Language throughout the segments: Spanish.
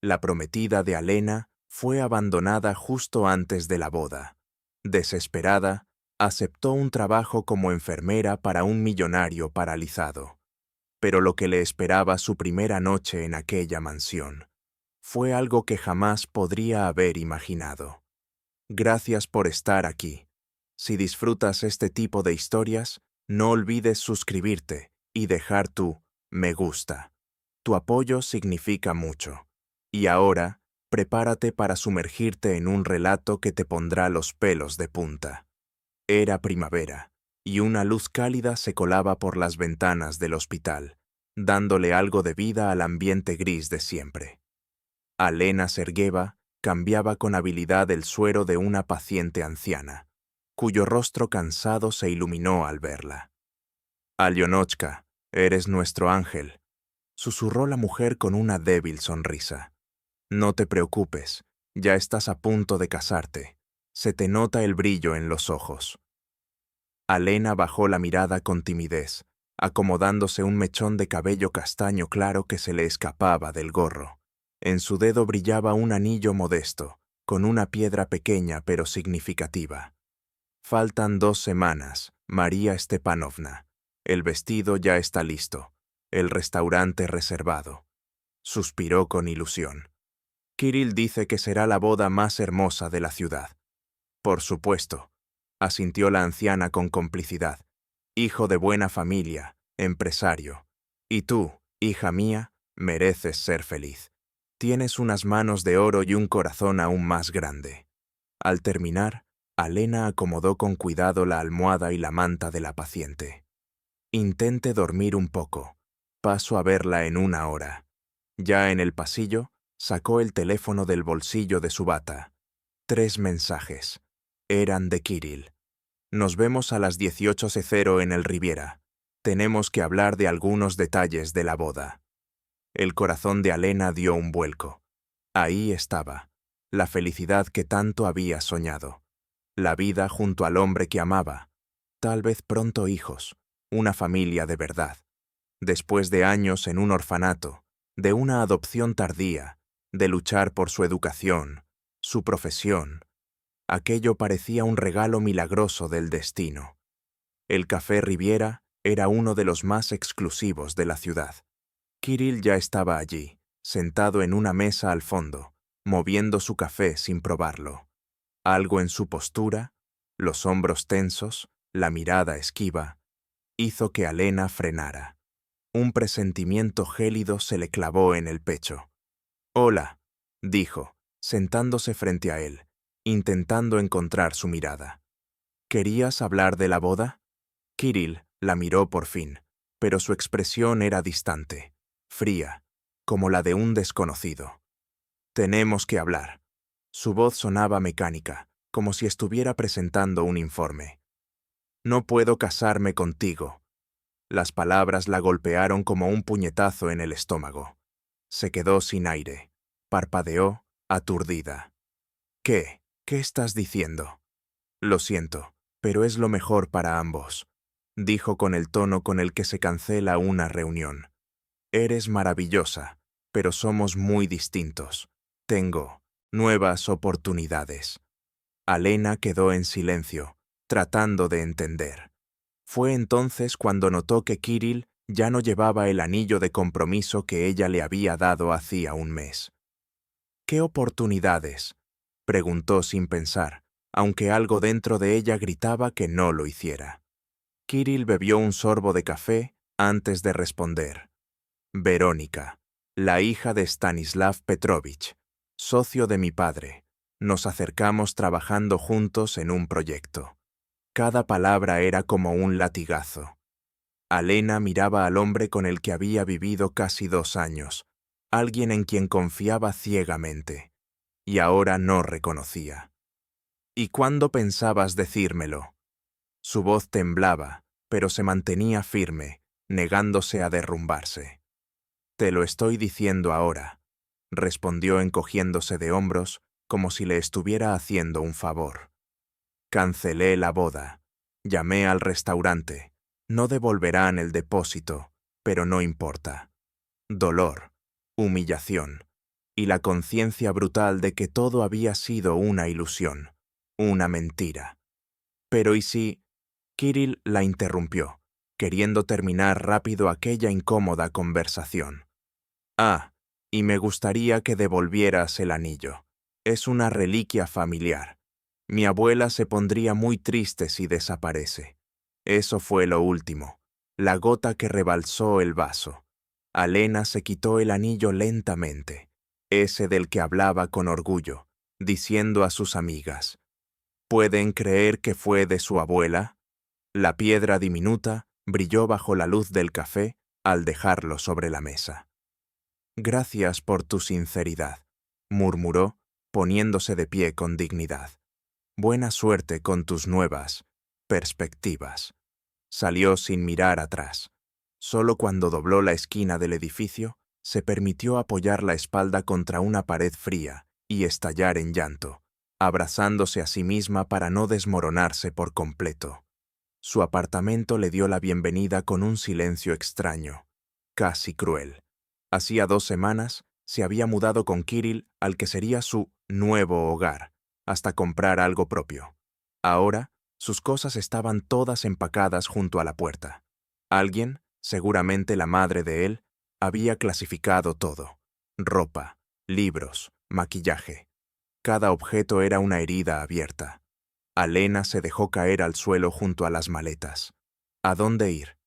La prometida de Alena fue abandonada justo antes de la boda. Desesperada, aceptó un trabajo como enfermera para un millonario paralizado. Pero lo que le esperaba su primera noche en aquella mansión fue algo que jamás podría haber imaginado. Gracias por estar aquí. Si disfrutas este tipo de historias, no olvides suscribirte y dejar tu me gusta. Tu apoyo significa mucho. Y ahora, prepárate para sumergirte en un relato que te pondrá los pelos de punta. Era primavera, y una luz cálida se colaba por las ventanas del hospital, dándole algo de vida al ambiente gris de siempre. Alena Sergeva cambiaba con habilidad el suero de una paciente anciana, cuyo rostro cansado se iluminó al verla. «Alionochka, eres nuestro ángel», susurró la mujer con una débil sonrisa. «No te preocupes, ya estás a punto de casarte. Se te nota el brillo en los ojos». Alena bajó la mirada con timidez, acomodándose un mechón de cabello castaño claro que se le escapaba del gorro. En su dedo brillaba un anillo modesto, con una piedra pequeña pero significativa. «Faltan 2 semanas, María Stepanovna. El vestido ya está listo. El restaurante reservado». Suspiró con ilusión. «Kirill dice que será la boda más hermosa de la ciudad». «Por supuesto», asintió la anciana con complicidad. «Hijo de buena familia, empresario. Y tú, hija mía, mereces ser feliz. Tienes unas manos de oro y un corazón aún más grande». Al terminar, Alena acomodó con cuidado la almohada y la manta de la paciente. «Intente dormir un poco. Paso a verla en 1 hora». Ya en el pasillo, sacó el teléfono del bolsillo de su bata. 3 mensajes. Eran de Kirill. «Nos vemos a las 18:00 en el Riviera. Tenemos que hablar de algunos detalles de la boda». El corazón de Alena dio un vuelco. Ahí estaba, la felicidad que tanto había soñado. La vida junto al hombre que amaba. Tal vez pronto hijos, una familia de verdad. Después de años en un orfanato, de una adopción tardía, de luchar por su educación, su profesión, aquello parecía un regalo milagroso del destino. El Café Riviera era uno de los más exclusivos de la ciudad. Kirill ya estaba allí, sentado en una mesa al fondo, moviendo su café sin probarlo. Algo en su postura, los hombros tensos, la mirada esquiva, hizo que Alena frenara. Un presentimiento gélido se le clavó en el pecho. «Hola», dijo, sentándose frente a él, intentando encontrar su mirada. «¿Querías hablar de la boda?» Kirill la miró por fin, pero su expresión era distante, fría, como la de un desconocido. «Tenemos que hablar». Su voz sonaba mecánica, como si estuviera presentando un informe. «No puedo casarme contigo». Las palabras la golpearon como un puñetazo en el estómago. Se quedó sin aire. Parpadeó, aturdida. «¿Qué? ¿Qué estás diciendo?» «Lo siento, pero es lo mejor para ambos», dijo con el tono con el que se cancela una reunión. «Eres maravillosa, pero somos muy distintos. Tengo nuevas oportunidades». Alena quedó en silencio, tratando de entender. Fue entonces cuando notó que Kirill ya no llevaba el anillo de compromiso que ella le había dado hacía 1 mes. «¿Qué oportunidades?», preguntó sin pensar, aunque algo dentro de ella gritaba que no lo hiciera. Kirill bebió un sorbo de café antes de responder. «Verónica, la hija de Stanislav Petrovich, socio de mi padre. Nos acercamos trabajando juntos en un proyecto». Cada palabra era como un latigazo. Alena miraba al hombre con el que había vivido casi 2 años, alguien en quien confiaba ciegamente, y ahora no reconocía. «¿Y cuándo pensabas decírmelo?» Su voz temblaba, pero se mantenía firme, negándose a derrumbarse. «Te lo estoy diciendo ahora», respondió encogiéndose de hombros como si le estuviera haciendo un favor. «Cancelé la boda. Llamé al restaurante. No devolverán el depósito, pero no importa. Dolor, humillación. y la conciencia brutal de que todo había sido una ilusión, una mentira. Pero ¿y si? Kirill la interrumpió, queriendo terminar rápido aquella incómoda conversación. Ah, y me gustaría que devolvieras el anillo. Es una reliquia familiar. Mi abuela se pondría muy triste si desaparece. Eso fue lo último, la gota que rebalsó el vaso. Alena se quitó el anillo lentamente, ese del que hablaba con orgullo, diciendo a sus amigas: ¿pueden creer que fue de su abuela? La piedra diminuta brilló bajo la luz del café al dejarlo sobre la mesa. Gracias por tu sinceridad, murmuró, poniéndose de pie con dignidad. Buena suerte con tus nuevas perspectivas. Salió sin mirar atrás. Solo cuando dobló la esquina del edificio, se permitió apoyar la espalda contra una pared fría y estallar en llanto, abrazándose a sí misma para no desmoronarse por completo. Su apartamento le dio la bienvenida con un silencio extraño, casi cruel. Hacía 2 semanas se había mudado con Kirill al que sería su nuevo hogar, hasta comprar algo propio. Ahora, sus cosas estaban todas empacadas junto a la puerta. Alguien, seguramente la madre de él, había clasificado todo: ropa, libros, maquillaje. Cada objeto era una herida abierta. Alena se dejó caer al suelo junto a las maletas. ¿A dónde ir?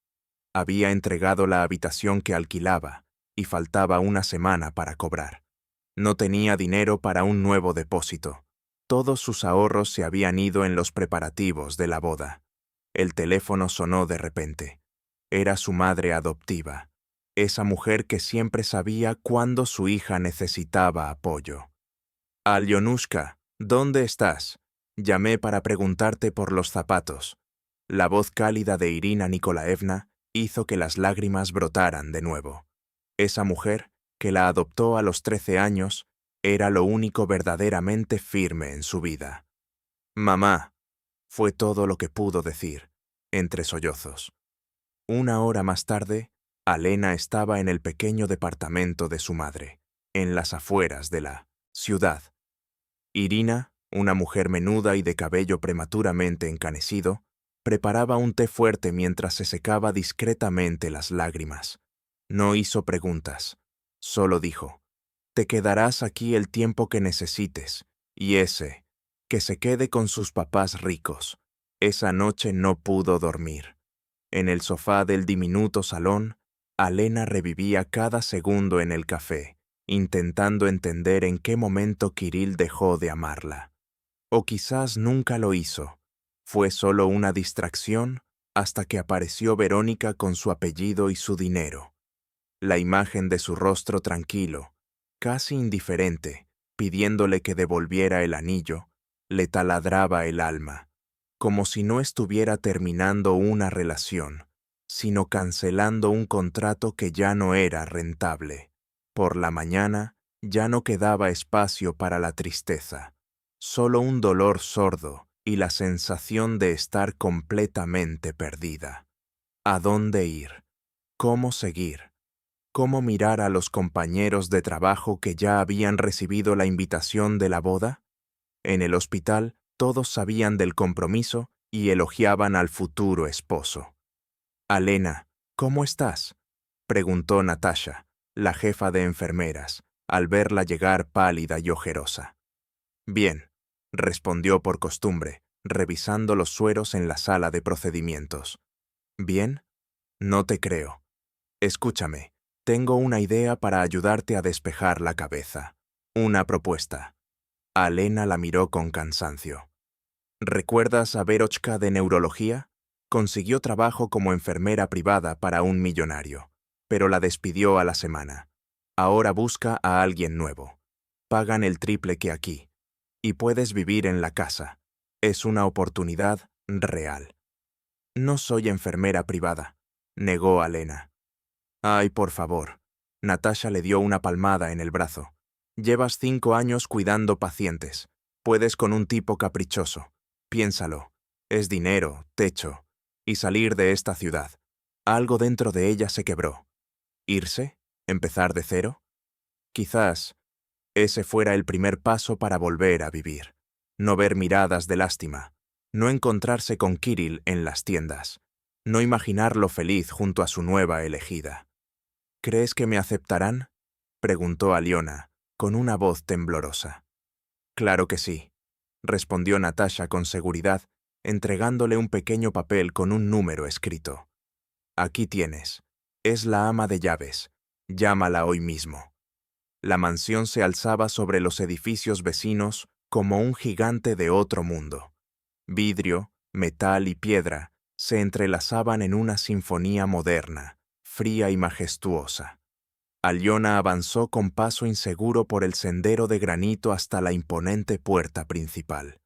Había entregado la habitación que alquilaba y faltaba una semana para cobrar. No tenía dinero para un nuevo depósito. Todos sus ahorros se habían ido en los preparativos de la boda. El teléfono sonó de repente. Era su madre adoptiva, esa mujer que siempre sabía cuándo su hija necesitaba apoyo. Alyonushka, ¿dónde estás? Llamé para preguntarte por los zapatos. La voz cálida de Irina Nikolaevna hizo que las lágrimas brotaran de nuevo. Esa mujer, que la adoptó a los 13 años, era lo único verdaderamente firme en su vida. Mamá, fue todo lo que pudo decir, entre sollozos. 1 hora más tarde, Alena estaba en el pequeño departamento de su madre, en las afueras de la ciudad. Irina, una mujer menuda y de cabello prematuramente encanecido, preparaba un té fuerte mientras se secaba discretamente las lágrimas. No hizo preguntas, solo dijo: te quedarás aquí el tiempo que necesites, y ese, que se quede con sus papás ricos. Esa noche no pudo dormir. En el sofá del diminuto salón, Alena revivía cada segundo en el café, intentando entender en qué momento Kirill dejó de amarla. O quizás nunca lo hizo. Fue solo una distracción hasta que apareció Verónica con su apellido y su dinero. La imagen de su rostro tranquilo, casi indiferente, pidiéndole que devolviera el anillo, le taladraba el alma, como si no estuviera terminando una relación, sino cancelando un contrato que ya no era rentable. Por la mañana ya no quedaba espacio para la tristeza, solo un dolor sordo y la sensación de estar completamente perdida. ¿A dónde ir? ¿Cómo seguir? ¿Cómo mirar a los compañeros de trabajo que ya habían recibido la invitación de la boda? En el hospital todos sabían del compromiso y elogiaban al futuro esposo. «Alena, ¿cómo estás?», preguntó Natasha, la jefa de enfermeras, al verla llegar pálida y ojerosa. «Bien», respondió por costumbre, revisando los sueros en la sala de procedimientos. «¿Bien? No te creo. Escúchame, tengo una idea para ayudarte a despejar la cabeza. Una propuesta». Alena la miró con cansancio. «¿Recuerdas a Verochka de neurología? Consiguió trabajo como enfermera privada para un millonario, pero la despidió a la semana. Ahora busca a alguien nuevo. Pagan el triple que aquí. Y puedes vivir en la casa. Es una oportunidad real». «No soy enfermera privada», negó Alena. «Ay, por favor». Natasha le dio una palmada en el brazo. «Llevas 5 años cuidando pacientes. Puedes con un tipo caprichoso. Piénsalo. Es dinero, techo. Y salir de esta ciudad». Algo dentro de ella se quebró. ¿Irse? ¿Empezar de cero? Quizás, Ese fuera el primer paso para volver a vivir. No ver miradas de lástima, no encontrarse con Kirill en las tiendas, no imaginarlo feliz junto a su nueva elegida. ¿Crees que me aceptarán?, preguntó Aliona, con una voz temblorosa. Claro que sí, respondió Natasha con seguridad, entregándole un pequeño papel con un número escrito. Aquí tienes. Es la ama de llaves. Llámala hoy mismo. La mansión se alzaba sobre los edificios vecinos como un gigante de otro mundo. Vidrio, metal y piedra se entrelazaban en una sinfonía moderna, fría y majestuosa. Aliona avanzó con paso inseguro por el sendero de granito hasta la imponente puerta principal.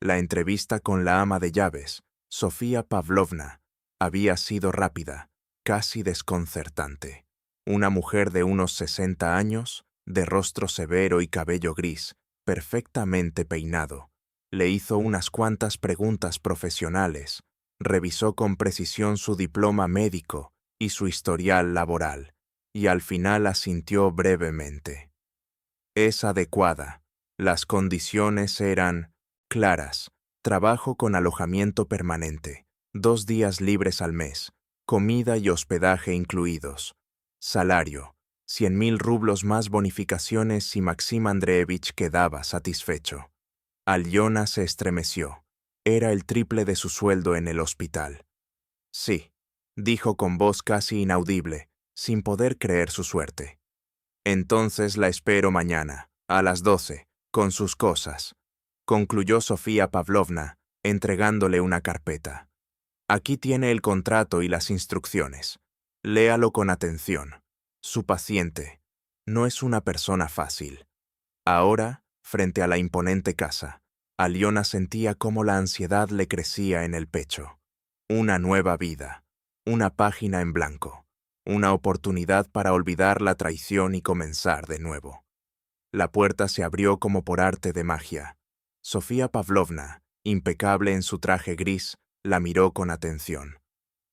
La entrevista con la ama de llaves, Sofía Pavlovna, había sido rápida, casi desconcertante. Una mujer de unos 60 años, de rostro severo y cabello gris, perfectamente peinado, le hizo unas cuantas preguntas profesionales, revisó con precisión su diploma médico y su historial laboral, y al final asintió brevemente. Es adecuada. Las condiciones eran claras: trabajo con alojamiento permanente, 2 días libres al mes, comida y hospedaje incluidos. Salario: 100.000 rublos más bonificaciones si Maxim Andreevich quedaba satisfecho. Aliona se estremeció. Era el triple de su sueldo en el hospital. Sí, dijo con voz casi inaudible, sin poder creer su suerte. Entonces la espero mañana, a las 12, con sus cosas, concluyó Sofía Pavlovna, entregándole una carpeta. Aquí tiene el contrato y las instrucciones. Léalo con atención. Su paciente no es una persona fácil. Ahora, frente a la imponente casa, Aliona sentía cómo la ansiedad le crecía en el pecho. Una nueva vida, una página en blanco, una oportunidad para olvidar la traición y comenzar de nuevo. La puerta se abrió como por arte de magia. Sofía Pavlovna, impecable en su traje gris, la miró con atención.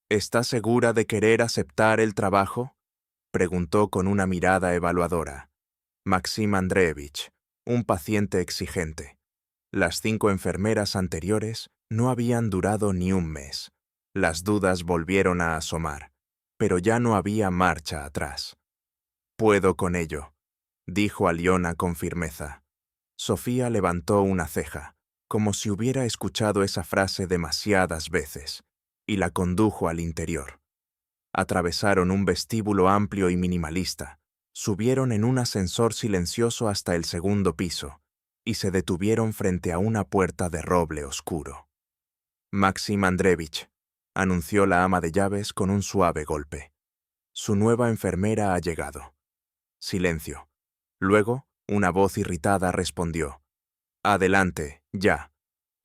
¿Está segura de querer aceptar el trabajo?, preguntó con una mirada evaluadora. Maxim Andreevich, un paciente exigente. Las 5 enfermeras anteriores no habían durado ni un mes. Las dudas volvieron a asomar, pero ya no había marcha atrás. Puedo con ello, dijo Aliona con firmeza. Sofía levantó una ceja, como si hubiera escuchado esa frase demasiadas veces, y la condujo al interior. Atravesaron un vestíbulo amplio y minimalista, subieron en un ascensor silencioso hasta el 2.º piso, y se detuvieron frente a una puerta de roble oscuro. Maxim Andreevich, anunció la ama de llaves con un suave golpe. Su nueva enfermera ha llegado. Silencio. Luego, una voz irritada respondió. Adelante, ya.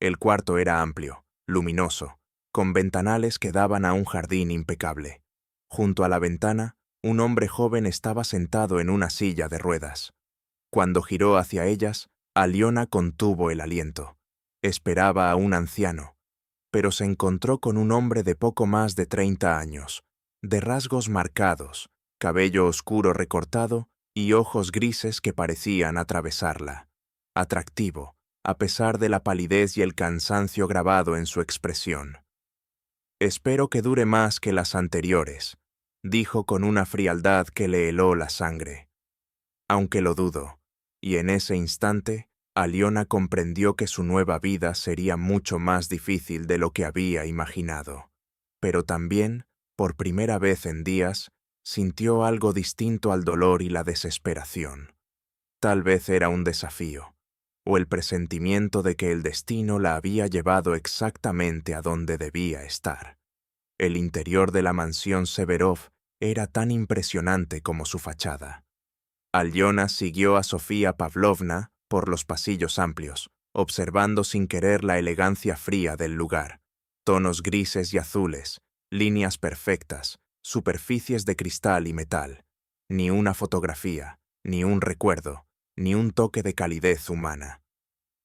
El cuarto era amplio, luminoso, con ventanales que daban a un jardín impecable. Junto a la ventana, un hombre joven estaba sentado en una silla de ruedas. Cuando giró hacia ellas, Aliona contuvo el aliento. Esperaba a un anciano, pero se encontró con un hombre de poco más de 30 años, de rasgos marcados, cabello oscuro recortado y ojos grises que parecían atravesarla. Atractivo, a pesar de la palidez y el cansancio grabado en su expresión. Espero que dure más que las anteriores, dijo con una frialdad que le heló la sangre. Aunque lo dudo, y en ese instante, Aliona comprendió que su nueva vida sería mucho más difícil de lo que había imaginado. Pero también, por primera vez en días, sintió algo distinto al dolor y la desesperación. Tal vez era un desafío, o el presentimiento de que el destino la había llevado exactamente a donde debía estar. El interior de la mansión Severov era tan impresionante como su fachada. Aliona siguió a Sofía Pavlovna por los pasillos amplios, observando sin querer la elegancia fría del lugar. Tonos grises y azules, líneas perfectas, superficies de cristal y metal. Ni una fotografía, ni un recuerdo, ni un toque de calidez humana.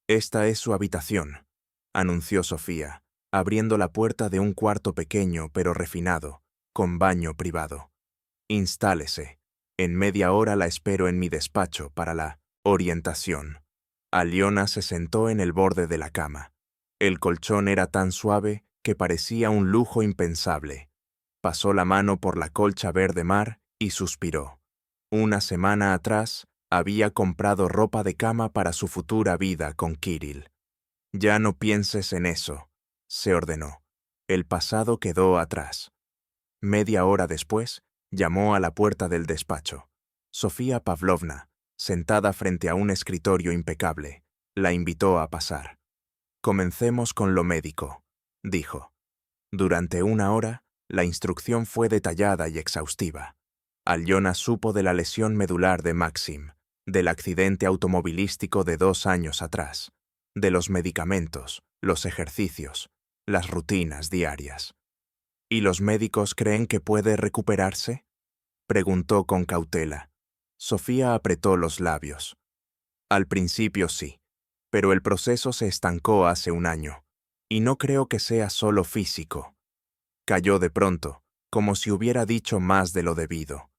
Esta es su habitación, anunció Sofía, abriendo la puerta de un cuarto pequeño pero refinado, con baño privado. Instálese. En media hora la espero en mi despacho para la Orientación. Aliona se sentó en el borde de la cama. El colchón era tan suave que parecía un lujo impensable. Pasó la mano por la colcha verde mar y suspiró. Una semana atrás había comprado ropa de cama para su futura vida con Kirill. «Ya no pienses en eso», se ordenó. El pasado quedó atrás. Media hora después, llamó a la puerta del despacho. Sofía Pavlovna, sentada frente a un escritorio impecable, la invitó a pasar. «Comencemos con lo médico», dijo. Durante una hora, la instrucción fue detallada y exhaustiva. Aliona supo de la lesión medular de Maxim, del accidente automovilístico de 2 años atrás, de los medicamentos, los ejercicios, las rutinas diarias. «¿Y los médicos creen que puede recuperarse?», preguntó con cautela. Sofía apretó los labios. «Al principio sí, pero el proceso se estancó hace 1 año, y no creo que sea solo físico». Calló de pronto, como si hubiera dicho más de lo debido.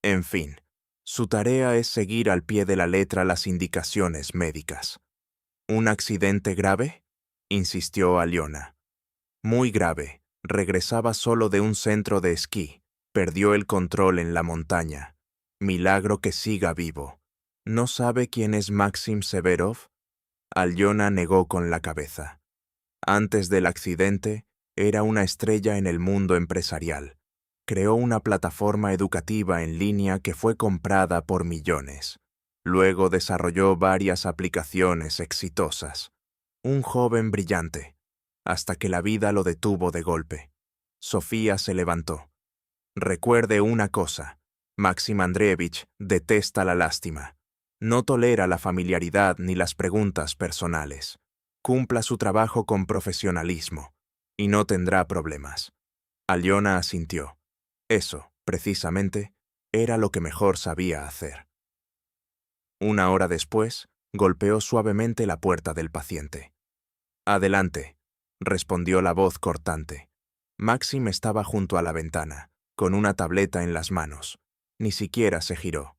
En fin, su tarea es seguir al pie de la letra las indicaciones médicas. «¿Un accidente grave?», insistió Aliona. «Muy grave. Regresaba solo de un centro de esquí. Perdió el control en la montaña. Milagro que siga vivo. ¿No sabe quién es Maxim Severov?». Aliona negó con la cabeza. Antes del accidente, era una estrella en el mundo empresarial. Creó una plataforma educativa en línea que fue comprada por millones. Luego desarrolló varias aplicaciones exitosas. Un joven brillante, hasta que la vida lo detuvo de golpe. Sofía se levantó. «Recuerde una cosa, Maxim Andreevich detesta la lástima. No tolera la familiaridad ni las preguntas personales. Cumpla su trabajo con profesionalismo, y no tendrá problemas». Aliona asintió. Eso, precisamente, era lo que mejor sabía hacer. 1 hora después, golpeó suavemente la puerta del paciente. «Adelante», respondió la voz cortante. Maxim estaba junto a la ventana, con una tableta en las manos. Ni siquiera se giró.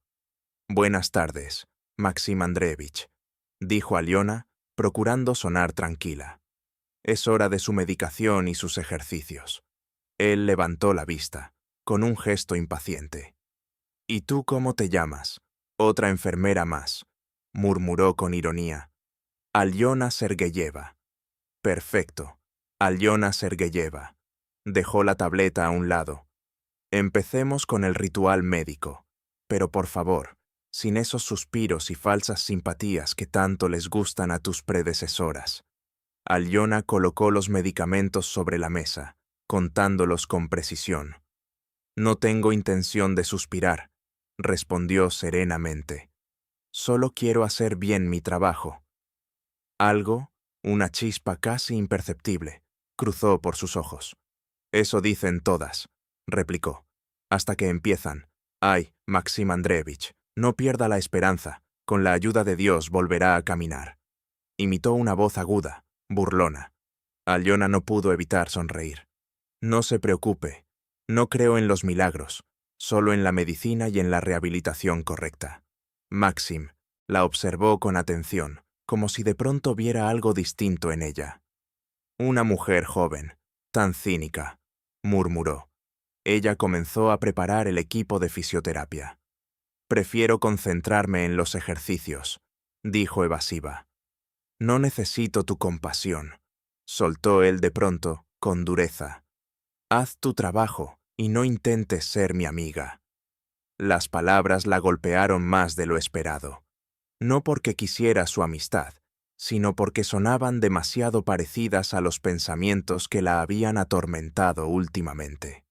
«Buenas tardes, Maxim Andreevich», dijo Aliona, procurando sonar tranquila. «Es hora de su medicación y sus ejercicios». Él levantó la vista, con un gesto impaciente. «¿Y tú cómo te llamas?». «Otra enfermera más», murmuró con ironía. «Aliona Sergeyeva». «Perfecto, Aliona Sergeyeva». Dejó la tableta a un lado. «Empecemos con el ritual médico, pero por favor, sin esos suspiros y falsas simpatías que tanto les gustan a tus predecesoras». Aliona colocó los medicamentos sobre la mesa, contándolos con precisión. «No tengo intención de suspirar», respondió serenamente. «Solo quiero hacer bien mi trabajo». Algo, una chispa casi imperceptible, cruzó por sus ojos. «Eso dicen todas», replicó, «hasta que empiezan. Ay, Maxim Andreevich, no pierda la esperanza. Con la ayuda de Dios volverá a caminar». Imitó una voz aguda, burlona. Aliona no pudo evitar sonreír. «No se preocupe. No creo en los milagros, solo en la medicina y en la rehabilitación correcta». Maxim la observó con atención, como si de pronto viera algo distinto en ella. «Una mujer joven, tan cínica», murmuró. Ella comenzó a preparar el equipo de fisioterapia. «Prefiero concentrarme en los ejercicios», dijo evasiva. «No necesito tu compasión», soltó él de pronto, con dureza. «Haz tu trabajo y no intentes ser mi amiga». Las palabras la golpearon más de lo esperado. No porque quisiera su amistad, sino porque sonaban demasiado parecidas a los pensamientos que la habían atormentado últimamente.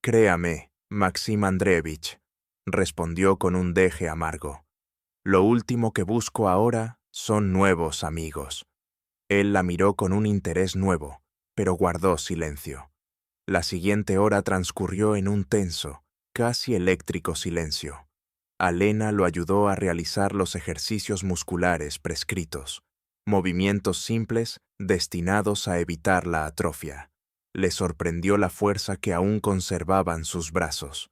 «Créame, Maxim Andreevich», respondió con un deje amargo. «Lo último que busco ahora son nuevos amigos». Él la miró con un interés nuevo, pero guardó silencio. La siguiente hora transcurrió en un tenso, casi eléctrico silencio. Alena lo ayudó a realizar los ejercicios musculares prescritos, movimientos simples destinados a evitar la atrofia. Le sorprendió la fuerza que aún conservaban sus brazos.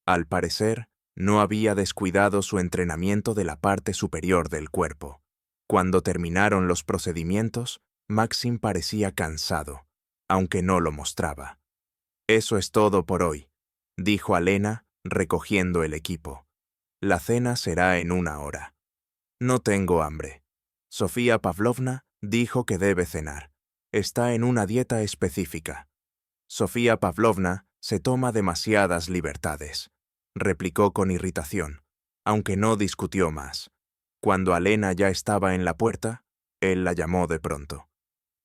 Al parecer, No había descuidado su entrenamiento de la parte superior del cuerpo. Cuando terminaron los procedimientos, Maxim parecía cansado, aunque no lo mostraba. «Eso es todo por hoy», dijo Alena, recogiendo el equipo. «La cena será en 1 hora». «No tengo hambre». Sofía Pavlovna dijo que debe cenar. Está en una dieta específica. Sofía Pavlovna se toma demasiadas libertades, replicó con irritación, aunque no discutió más. Cuando Alena ya estaba en la puerta, él la llamó de pronto.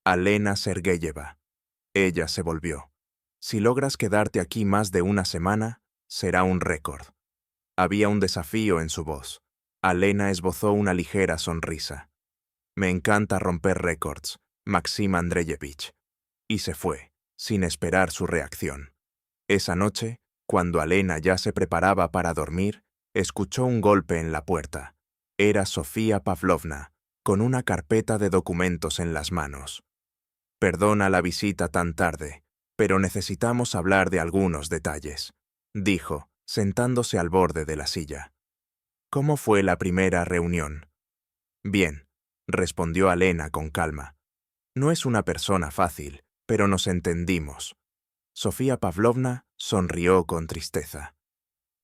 «Alena Sergeyeva». Ella se volvió. «Si logras quedarte aquí más de 1 semana, será un récord». Había un desafío en su voz. Alena esbozó una ligera sonrisa. «Me encanta romper récords, Maxim Andreyevich». Y se fue, sin esperar su reacción. Esa noche, cuando Alena ya se preparaba para dormir, escuchó un golpe en la puerta. Era Sofía Pavlovna, con una carpeta de documentos en las manos. «Perdona la visita tan tarde, pero necesitamos hablar de algunos detalles», dijo, sentándose al borde de la silla. «¿Cómo fue la primera reunión?» «Bien», respondió Alena con calma. «No es una persona fácil, pero nos entendimos». Sofía Pavlovna sonrió con tristeza.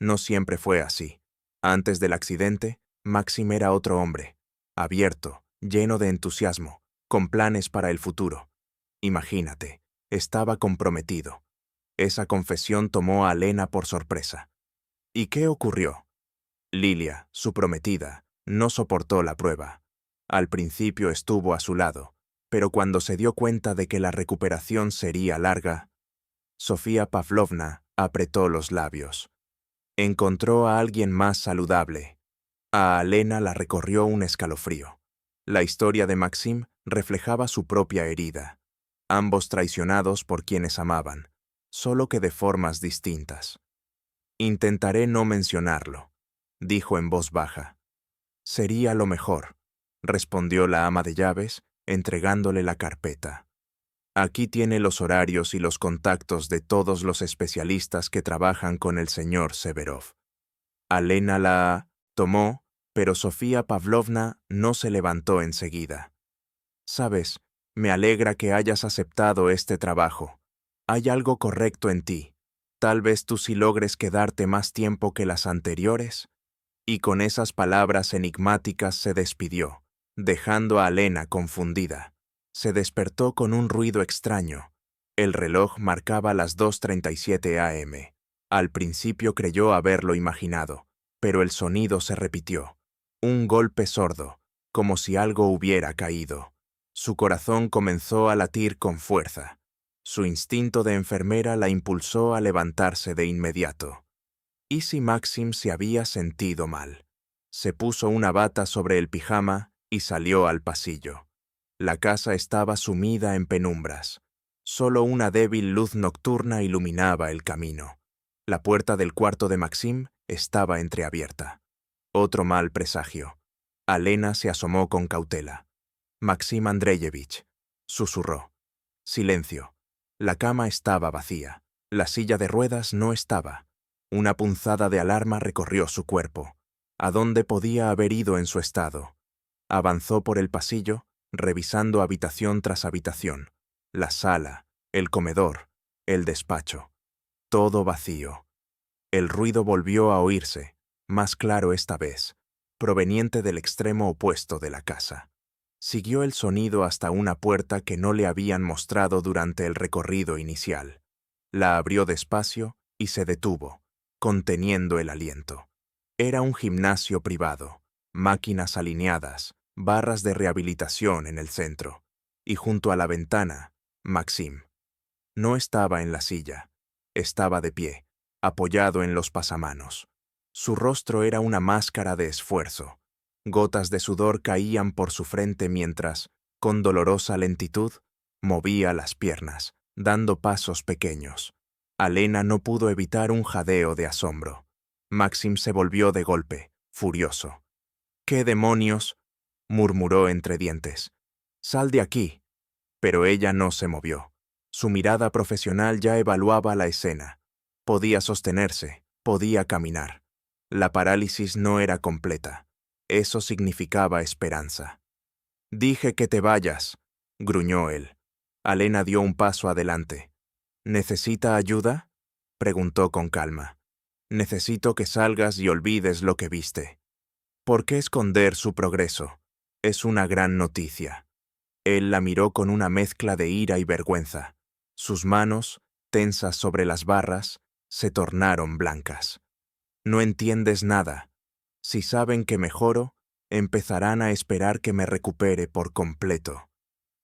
No siempre fue así. Antes del accidente, Maxim era otro hombre, abierto, lleno de entusiasmo, con planes para el futuro. Imagínate, estaba comprometido. Esa confesión tomó a Alena por sorpresa. ¿Y qué ocurrió? Lilia, su prometida, no soportó la prueba. Al principio estuvo a su lado, pero cuando se dio cuenta de que la recuperación sería larga, Sofía Pavlovna apretó los labios. Encontró a alguien más saludable. A Alena la recorrió un escalofrío. La historia de Maxim reflejaba su propia herida. Ambos traicionados por quienes amaban, solo que de formas distintas. «Intentaré no mencionarlo», dijo en voz baja. «Sería lo mejor», respondió la ama de llaves, entregándole la carpeta. «Aquí tiene los horarios y los contactos de todos los especialistas que trabajan con el señor Severov». Alena la tomó, pero Sofía Pavlovna no se levantó enseguida. «Sabes, me alegra que hayas aceptado este trabajo. Hay algo correcto en ti. Tal vez tú sí logres quedarte más tiempo que las anteriores». Y con esas palabras enigmáticas se despidió, dejando a Alena confundida. Se despertó con un ruido extraño. El reloj marcaba las 2:37 a.m. Al principio creyó haberlo imaginado, pero el sonido se repitió. Un golpe sordo, como si algo hubiera caído. Su corazón comenzó a latir con fuerza. Su instinto de enfermera la impulsó a levantarse de inmediato. ¿Y si Maxim se había sentido mal? Se puso una bata sobre el pijama y salió al pasillo. La casa estaba sumida en penumbras. Solo una débil luz nocturna iluminaba el camino. La puerta del cuarto de Maxim estaba entreabierta. Otro mal presagio. Alena se asomó con cautela. «Maxim Andreyevich», susurró. Silencio. La cama estaba vacía. La silla de ruedas no estaba. Una punzada de alarma recorrió su cuerpo. ¿A dónde podía haber ido en su estado? Avanzó por el pasillo, revisando habitación tras habitación. La sala, el comedor, el despacho. Todo vacío. El ruido volvió a oírse, más claro esta vez, proveniente del extremo opuesto de la casa. Siguió el sonido hasta una puerta que no le habían mostrado durante el recorrido inicial. La abrió despacio y se detuvo, conteniendo el aliento. Era un gimnasio privado, máquinas alineadas, barras de rehabilitación en el centro, y junto a la ventana, Maxim. No estaba en la silla, estaba de pie, apoyado en los pasamanos. Su rostro era una máscara de esfuerzo. Gotas de sudor caían por su frente mientras, con dolorosa lentitud, movía las piernas, dando pasos pequeños. Alena no pudo evitar un jadeo de asombro. Maxim se volvió de golpe, furioso. «¿Qué demonios?», murmuró entre dientes. «Sal de aquí». Pero ella no se movió. Su mirada profesional ya evaluaba la escena. Podía sostenerse, podía caminar. La parálisis no era completa. Eso significaba esperanza. «Dije que te vayas», gruñó él. Alena dio un paso adelante. «¿Necesita ayuda?», preguntó con calma. «Necesito que salgas y olvides lo que viste». ¿Por qué esconder su progreso? Es una gran noticia. Él la miró con una mezcla de ira y vergüenza. Sus manos, tensas sobre las barras, se tornaron blancas. «No entiendes nada. Si saben que mejoro, empezarán a esperar que me recupere por completo.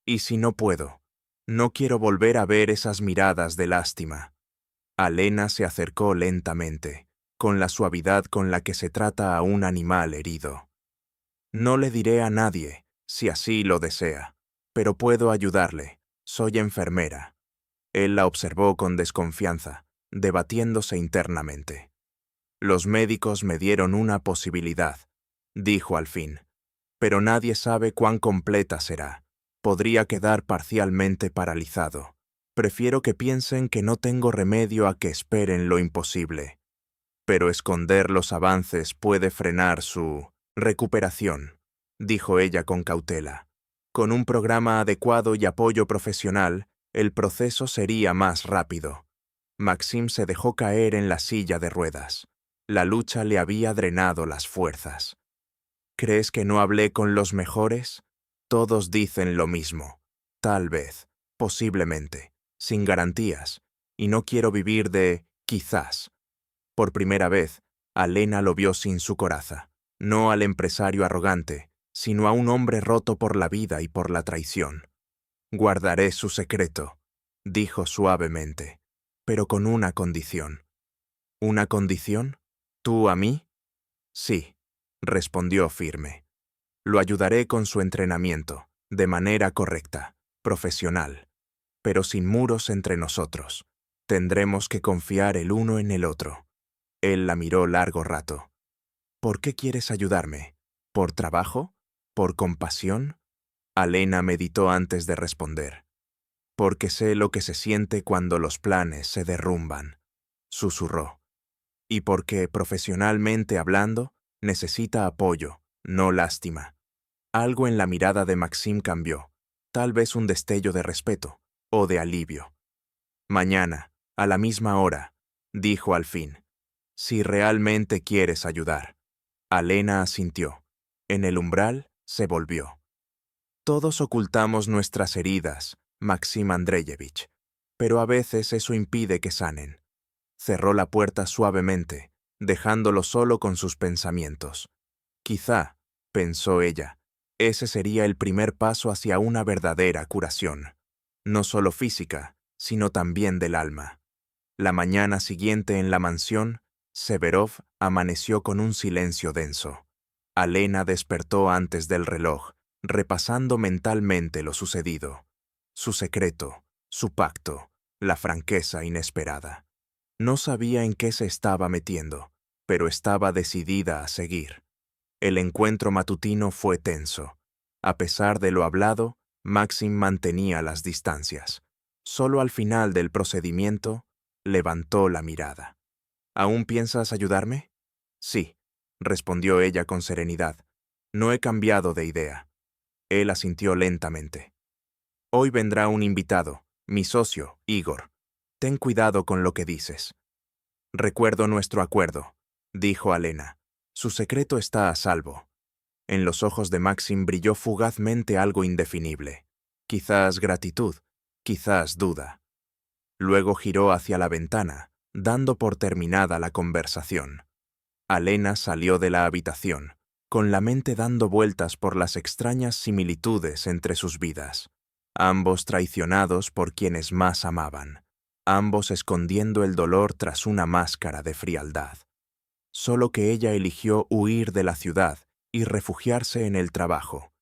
Y si no puedo, no quiero volver a ver esas miradas de lástima». Alena se acercó lentamente, con la suavidad con la que se trata a un animal herido. «No le diré a nadie, si así lo desea, pero puedo ayudarle. Soy enfermera». Él la observó con desconfianza, debatiéndose internamente. «Los médicos me dieron una posibilidad», dijo al fin, «pero nadie sabe cuán completa será. Podría quedar parcialmente paralizado. Prefiero que piensen que no tengo remedio a que esperen lo imposible. Pero esconder los avances puede frenar su recuperación», dijo ella con cautela. «Con un programa adecuado y apoyo profesional, el proceso sería más rápido». Maxim se dejó caer en la silla de ruedas. La lucha le había drenado las fuerzas. «¿Crees que no hablé con los mejores? Todos dicen lo mismo. Tal vez, posiblemente, sin garantías, y no quiero vivir de quizás». Por primera vez, Alena lo vio sin su coraza, no al empresario arrogante, sino a un hombre roto por la vida y por la traición. «Guardaré su secreto», dijo suavemente, «pero con una condición». «¿Una condición? ¿Tú a mí?» «Sí», respondió firme. «Lo ayudaré con su entrenamiento, de manera correcta, profesional, pero sin muros entre nosotros. Tendremos que confiar el uno en el otro». Él la miró largo rato. «¿Por qué quieres ayudarme? ¿Por trabajo? ¿Por compasión?» Alena meditó antes de responder. «Porque sé lo que se siente cuando los planes se derrumban», susurró. «Y porque, profesionalmente hablando, necesita apoyo, no lástima». Algo en la mirada de Maxim cambió, tal vez un destello de respeto o de alivio. «Mañana, a la misma hora», dijo al fin, «si realmente quieres ayudar». Alena asintió. En el umbral se volvió. «Todos ocultamos nuestras heridas, Maxim Andreyevich, pero a veces eso impide que sanen». Cerró la puerta suavemente, dejándolo solo con sus pensamientos. Quizá, pensó ella, ese sería el primer paso hacia una verdadera curación, no solo física, sino también del alma. La mañana siguiente en la mansión, Severov amaneció con un silencio denso. Alena despertó antes del reloj, repasando mentalmente lo sucedido. Su secreto, su pacto, la franqueza inesperada. No sabía en qué se estaba metiendo, pero estaba decidida a seguir. El encuentro matutino fue tenso. A pesar de lo hablado, Maxim mantenía las distancias. Solo al final del procedimiento, levantó la mirada. «¿Aún piensas ayudarme?» «Sí», respondió ella con serenidad. «No he cambiado de idea». Él asintió lentamente. «Hoy vendrá un invitado, mi socio, Igor. Ten cuidado con lo que dices». «Recuerdo nuestro acuerdo», dijo Alena. «Su secreto está a salvo». En los ojos de Maxim brilló fugazmente algo indefinible. Quizás gratitud, quizás duda. Luego giró hacia la ventana, dando por terminada la conversación. Alena salió de la habitación, con la mente dando vueltas por las extrañas similitudes entre sus vidas. Ambos traicionados por quienes más amaban. Ambos escondiendo el dolor tras una máscara de frialdad. Solo que ella eligió huir de la ciudad y refugiarse en el trabajo,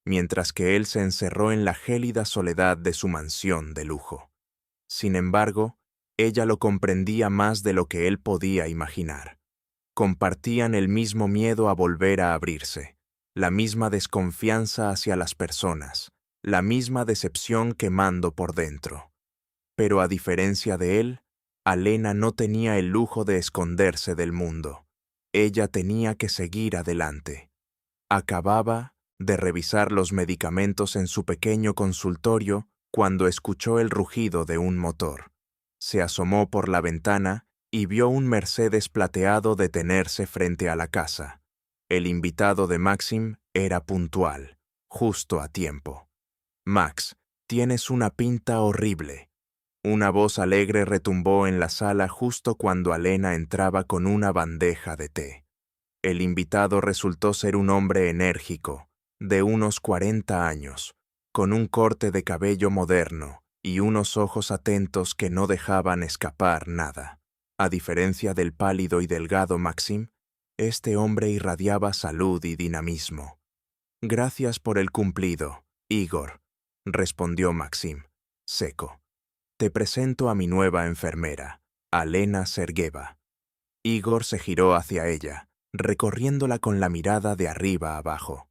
mientras que él se encerró en la gélida soledad de su mansión de lujo. Sin embargo, ella lo comprendía más de lo que él podía imaginar. Compartían el mismo miedo a volver a abrirse, la misma desconfianza hacia las personas, la misma decepción quemando por dentro. Pero a diferencia de él, Alena no tenía el lujo de esconderse del mundo. Ella tenía que seguir adelante. Acababa de revisar los medicamentos en su pequeño consultorio cuando escuchó el rugido de un motor. Se asomó por la ventana y vio un Mercedes plateado detenerse frente a la casa. El invitado de Maxim era puntual, justo a tiempo. «Max, tienes una pinta horrible». Una voz alegre retumbó en la sala justo cuando Alena entraba con una bandeja de té. El invitado resultó ser un hombre enérgico, de unos 40 años, con un corte de cabello moderno y unos ojos atentos que no dejaban escapar nada. A diferencia del pálido y delgado Maxim, este hombre irradiaba salud y dinamismo. «Gracias por el cumplido, Igor», respondió Maxim, seco. «Te presento a mi nueva enfermera, Alena Sergeva». Igor se giró hacia ella, recorriéndola con la mirada de arriba a abajo.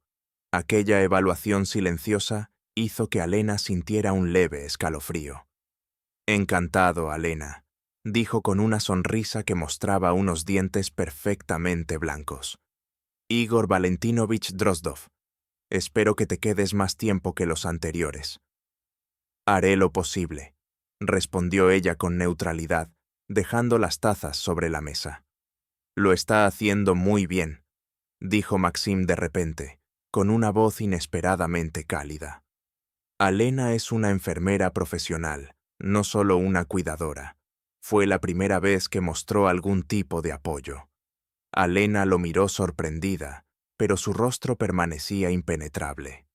Aquella evaluación silenciosa hizo que Alena sintiera un leve escalofrío. «Encantado, Alena», dijo con una sonrisa que mostraba unos dientes perfectamente blancos. «Igor Valentinovich Drozdov. Espero que te quedes más tiempo que los anteriores». «Haré lo posible», respondió ella con neutralidad, dejando las tazas sobre la mesa. «Lo está haciendo muy bien», dijo Maxim de repente, con una voz inesperadamente cálida. «Alena es una enfermera profesional, no solo una cuidadora». Fue la primera vez que mostró algún tipo de apoyo. Alena lo miró sorprendida, pero su rostro permanecía impenetrable.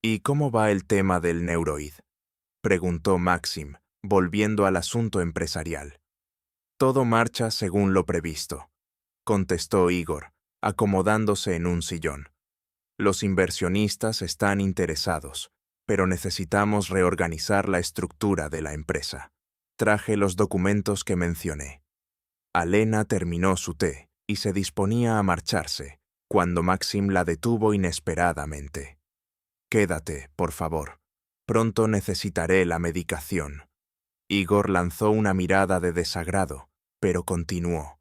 «¿Y cómo va el tema del neuroid?», preguntó Maxim, volviendo al asunto empresarial. «Todo marcha según lo previsto», contestó Igor, acomodándose en un sillón. «Los inversionistas están interesados, pero necesitamos reorganizar la estructura de la empresa. Traje los documentos que mencioné». Alena terminó su té y se disponía a marcharse, cuando Maxim la detuvo inesperadamente. «Quédate, por favor. Pronto necesitaré la medicación». Igor lanzó una mirada de desagrado, pero continuó.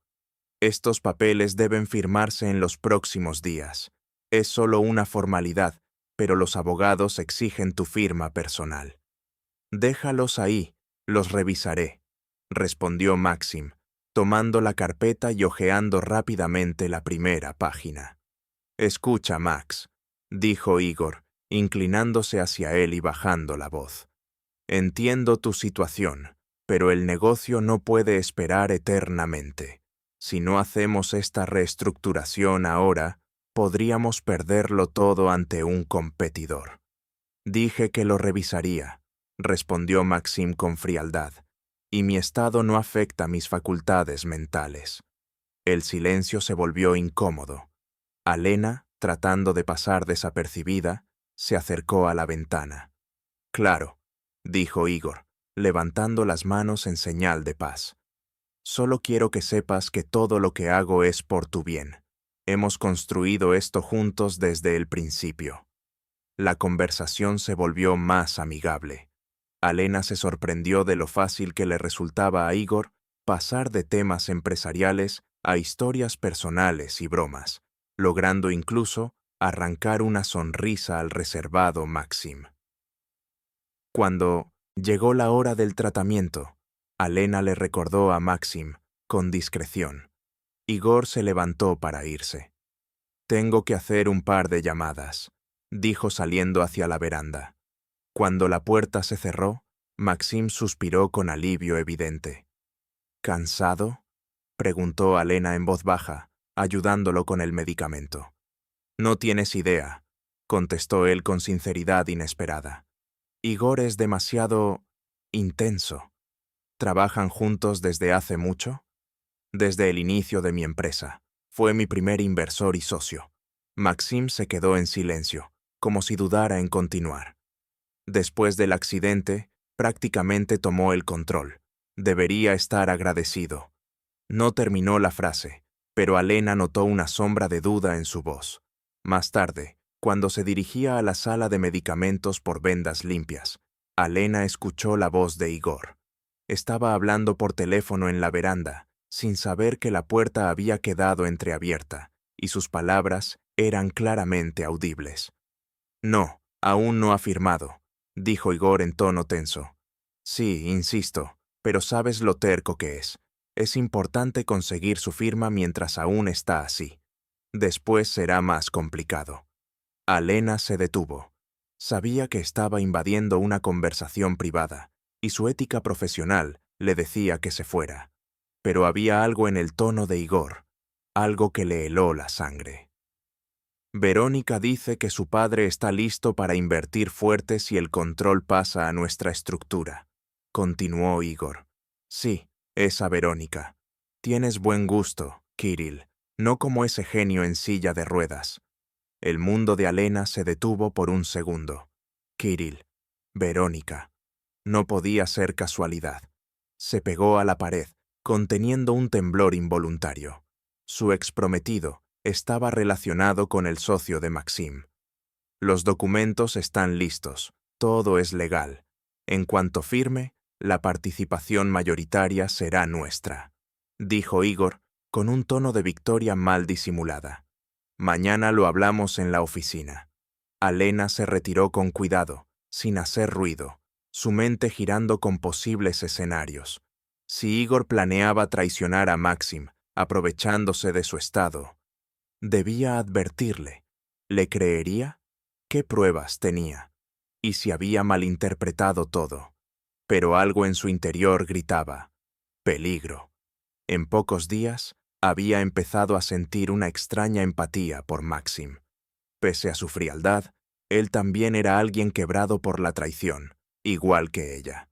«Estos papeles deben firmarse en los próximos días. Es solo una formalidad, pero los abogados exigen tu firma personal». «Déjalos ahí, los revisaré», respondió Maxim, tomando la carpeta y hojeando rápidamente la primera página. «Escucha, Max», dijo Igor, inclinándose hacia él y bajando la voz. «Entiendo tu situación, pero el negocio no puede esperar eternamente. Si no hacemos esta reestructuración ahora, podríamos perderlo todo ante un competidor». «Dije que lo revisaría», respondió Maxim con frialdad, «y mi estado no afecta mis facultades mentales». El silencio se volvió incómodo. Alena, tratando de pasar desapercibida, se acercó a la ventana. «Claro», dijo Igor, levantando las manos en señal de paz. «Solo quiero que sepas que todo lo que hago es por tu bien. Hemos construido esto juntos desde el principio». La conversación se volvió más amigable. Alena se sorprendió de lo fácil que le resultaba a Igor pasar de temas empresariales a historias personales y bromas, logrando incluso arrancar una sonrisa al reservado Maxim. Cuando llegó la hora del tratamiento, Alena le recordó a Maxim, con discreción. Igor se levantó para irse. «Tengo que hacer un par de llamadas», dijo saliendo hacia la veranda. Cuando la puerta se cerró, Maxim suspiró con alivio evidente. «¿Cansado?», preguntó Alena en voz baja, ayudándolo con el medicamento. «No tienes idea», contestó él con sinceridad inesperada. «Igor es demasiado intenso». «¿Trabajan juntos desde hace mucho?» «Desde el inicio de mi empresa. Fue mi primer inversor y socio». Maxim se quedó en silencio, como si dudara en continuar. «Después del accidente, prácticamente tomó el control. Debería estar agradecido». No terminó la frase, pero Alena notó una sombra de duda en su voz. Más tarde, cuando se dirigía a la sala de medicamentos por vendas limpias, Alena escuchó la voz de Igor. Estaba hablando por teléfono en la veranda, sin saber que la puerta había quedado entreabierta, y sus palabras eran claramente audibles. No, aún no ha firmado, dijo Igor en tono tenso. Sí, insisto, pero sabes lo terco que es. Es importante conseguir su firma mientras aún está así. Después será más complicado. Alena se detuvo. Sabía que estaba invadiendo una conversación privada, y su ética profesional le decía que se fuera. Pero había algo en el tono de Igor, algo que le heló la sangre. Verónica dice que su padre está listo para invertir fuerte si el control pasa a nuestra estructura, continuó Igor. Sí, esa Verónica. Tienes buen gusto, Kirill, no como ese genio en silla de ruedas. El mundo de Alena se detuvo por un segundo. Kirill, Verónica. No podía ser casualidad. Se pegó a la pared, conteniendo un temblor involuntario. Su exprometido estaba relacionado con el socio de Maxim. Los documentos están listos, todo es legal. En cuanto firme, la participación mayoritaria será nuestra, dijo Igor con un tono de victoria mal disimulada. Mañana lo hablamos en la oficina. Alena se retiró con cuidado, sin hacer ruido, su mente girando con posibles escenarios. Si Igor planeaba traicionar a Maxim, aprovechándose de su estado, debía advertirle. ¿Le creería? ¿Qué pruebas tenía? ¿Y si había malinterpretado todo? Pero algo en su interior gritaba: peligro. En pocos días, había empezado a sentir una extraña empatía por Maxim. Pese a su frialdad, él también era alguien quebrado por la traición, igual que ella.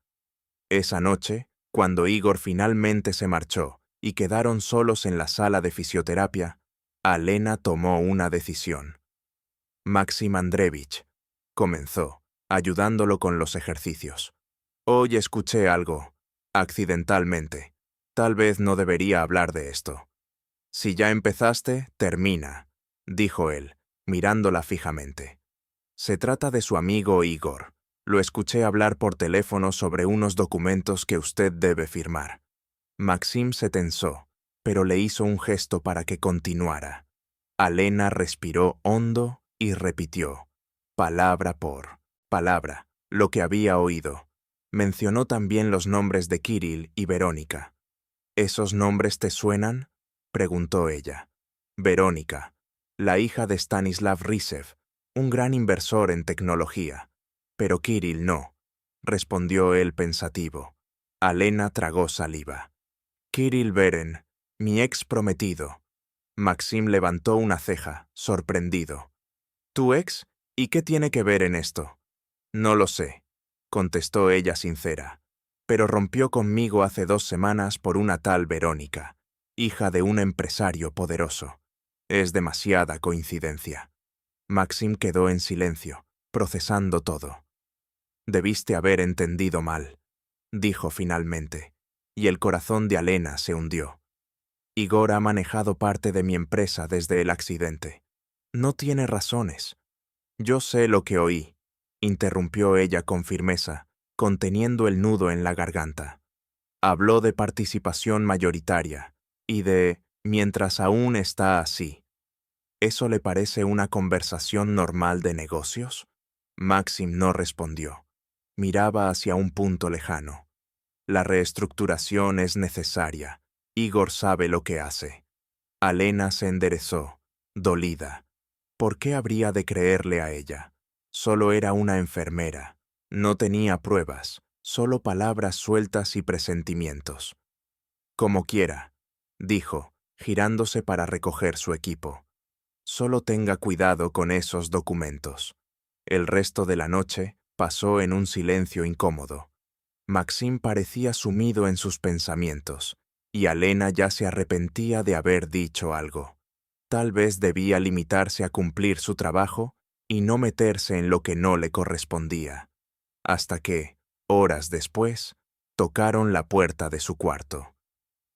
Esa noche, cuando Igor finalmente se marchó y quedaron solos en la sala de fisioterapia, Alena tomó una decisión. Maxim Andreevich, comenzó, ayudándolo con los ejercicios. Hoy escuché algo, accidentalmente. Tal vez no debería hablar de esto. Si ya empezaste, termina, dijo él, mirándola fijamente. Se trata de su amigo Igor. Lo escuché hablar por teléfono sobre unos documentos que usted debe firmar. Maxim se tensó, pero le hizo un gesto para que continuara. Alena respiró hondo y repitió, palabra por palabra, lo que había oído. Mencionó también los nombres de Kirill y Verónica. ¿Esos nombres te suenan?, preguntó ella. Verónica, la hija de Stanislav Risev, un gran inversor en tecnología. Pero Kirill no, respondió él pensativo. Alena tragó saliva. Kirill Beren, mi ex prometido. Maxim levantó una ceja, sorprendido. ¿Tu ex? ¿Y qué tiene que ver en esto? No lo sé, contestó ella sincera, pero rompió conmigo hace 2 semanas por una tal Verónica, hija de un empresario poderoso. Es demasiada coincidencia. Maxim quedó en silencio, procesando todo. Debiste haber entendido mal, dijo finalmente, y el corazón de Alena se hundió. Igor ha manejado parte de mi empresa desde el accidente. No tiene razones. Yo sé lo que oí, interrumpió ella con firmeza, conteniendo el nudo en la garganta. Habló de participación mayoritaria y de mientras aún está así. ¿Eso le parece una conversación normal de negocios? Maxim no respondió. Miraba hacia un punto lejano. La reestructuración es necesaria. Igor sabe lo que hace. Alena se enderezó, dolida. ¿Por qué habría de creerle a ella? Solo era una enfermera. No tenía pruebas, solo palabras sueltas y presentimientos. Como quiera, dijo, girándose para recoger su equipo. Solo tenga cuidado con esos documentos. El resto de la noche pasó en un silencio incómodo. Maxim parecía sumido en sus pensamientos, y Alena ya se arrepentía de haber dicho algo. Tal vez debía limitarse a cumplir su trabajo y no meterse en lo que no le correspondía. Hasta que, horas después, tocaron la puerta de su cuarto.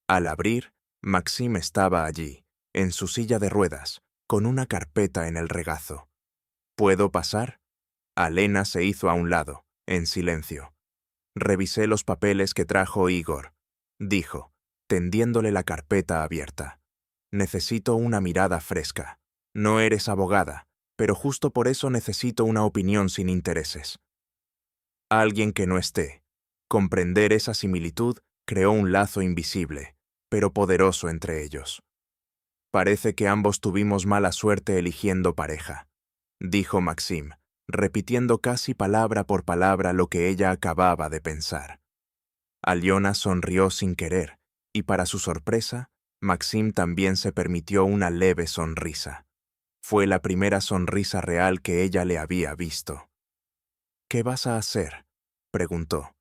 Al abrir, Maxim estaba allí, en su silla de ruedas, con una carpeta en el regazo. ¿Puedo pasar? Alena se hizo a un lado, en silencio. Revisé los papeles que trajo Igor, dijo. tendiéndole la carpeta abierta. Necesito una mirada fresca. No eres abogada, pero justo por eso necesito una opinión sin intereses. Alguien que no esté. Comprender esa similitud creó un lazo invisible, pero poderoso entre ellos. Parece que ambos tuvimos mala suerte eligiendo pareja, dijo Maxim, repitiendo casi palabra por palabra lo que ella acababa de pensar. Alyona sonrió sin querer, y para su sorpresa, Maxim también se permitió una leve sonrisa. Fue la primera sonrisa real que ella le había visto. «¿Qué vas a hacer?», preguntó.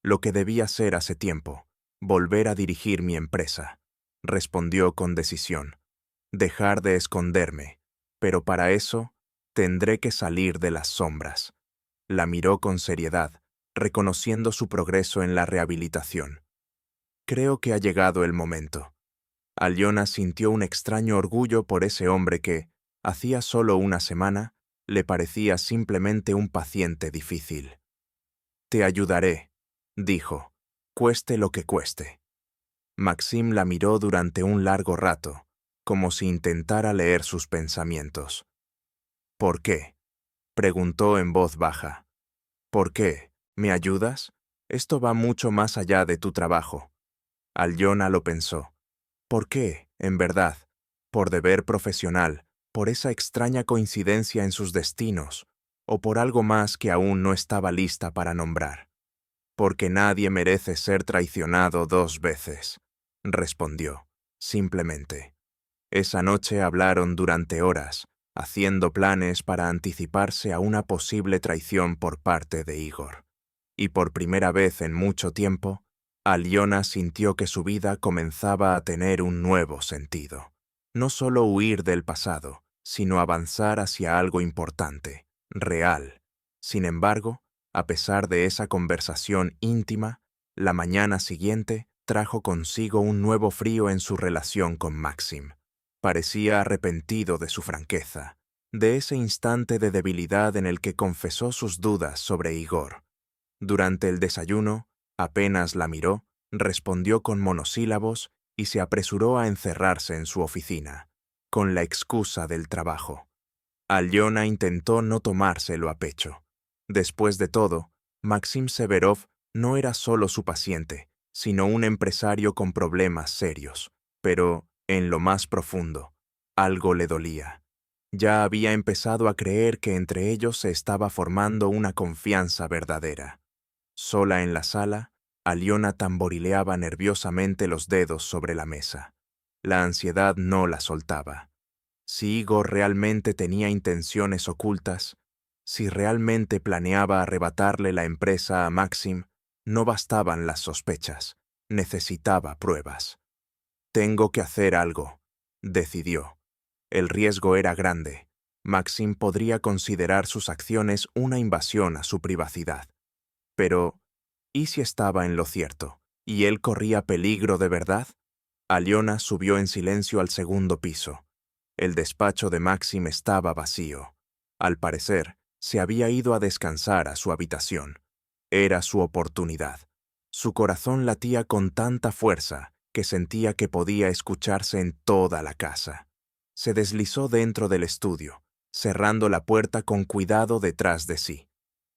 «Lo que debí hacer hace tiempo, volver a dirigir mi empresa», respondió con decisión. «Dejar de esconderme, pero para eso tendré que salir de las sombras». La miró con seriedad, reconociendo su progreso en la rehabilitación. «Creo que ha llegado el momento». Alyona sintió un extraño orgullo por ese hombre que, hacía solo una semana, le parecía simplemente un paciente difícil. «Te ayudaré», dijo, «cueste lo que cueste». Maxim la miró durante un largo rato, como si intentara leer sus pensamientos. «¿Por qué?», preguntó en voz baja. «¿Por qué? ¿Me ayudas? Esto va mucho más allá de tu trabajo». Alyona lo pensó. ¿Por qué, en verdad? ¿Por deber profesional? ¿Por esa extraña coincidencia en sus destinos? ¿O por algo más que aún no estaba lista para nombrar? «Porque nadie merece ser traicionado 2 veces», respondió, simplemente. Esa noche hablaron durante horas, haciendo planes para anticiparse a una posible traición por parte de Igor. Y por primera vez en mucho tiempo, Alyona sintió que su vida comenzaba a tener un nuevo sentido. No solo huir del pasado, sino avanzar hacia algo importante, real. Sin embargo, a pesar de esa conversación íntima, la mañana siguiente trajo consigo un nuevo frío en su relación con Maxim. Parecía arrepentido de su franqueza, de ese instante de debilidad en el que confesó sus dudas sobre Igor. Durante el desayuno, apenas la miró, respondió con monosílabos y se apresuró a encerrarse en su oficina, con la excusa del trabajo. Alyona intentó no tomárselo a pecho. Después de todo, Maxim Severov no era solo su paciente, sino un empresario con problemas serios. Pero, en lo más profundo, algo le dolía. Ya había empezado a creer que entre ellos se estaba formando una confianza verdadera. Sola en la sala, Alyona tamborileaba nerviosamente los dedos sobre la mesa. La ansiedad no la soltaba. Si Igor realmente tenía intenciones ocultas, si realmente planeaba arrebatarle la empresa a Maxim, no bastaban las sospechas, necesitaba pruebas. «Tengo que hacer algo», decidió. El riesgo era grande. Maxim podría considerar sus acciones una invasión a su privacidad. Pero, ¿y si estaba en lo cierto? ¿Y él corría peligro de verdad? Alyona subió en silencio al segundo piso. El despacho de Maxim estaba vacío. Al parecer, se había ido a descansar a su habitación. Era su oportunidad. Su corazón latía con tanta fuerza que sentía que podía escucharse en toda la casa. Se deslizó dentro del estudio, cerrando la puerta con cuidado detrás de sí.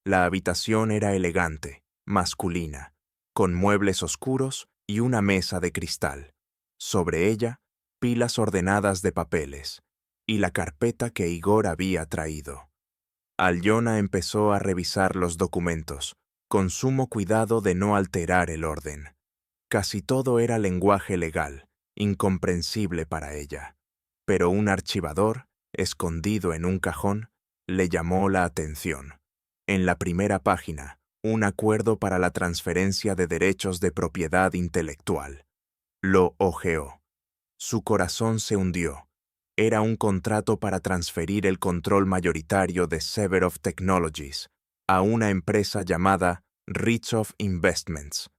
La habitación era elegante, masculina, con muebles oscuros y una mesa de cristal. Sobre ella, pilas ordenadas de papeles y la carpeta que Igor había traído. Alyona empezó a revisar los documentos, con sumo cuidado de no alterar el orden. Casi todo era lenguaje legal, incomprensible para ella. Pero un archivador, escondido en un cajón, le llamó la atención. En la primera página, un acuerdo para la transferencia de derechos de propiedad intelectual. Lo hojeó. Su corazón se hundió. Era un contrato para transferir el control mayoritario de Severov Technologies a una empresa llamada Richov Investments,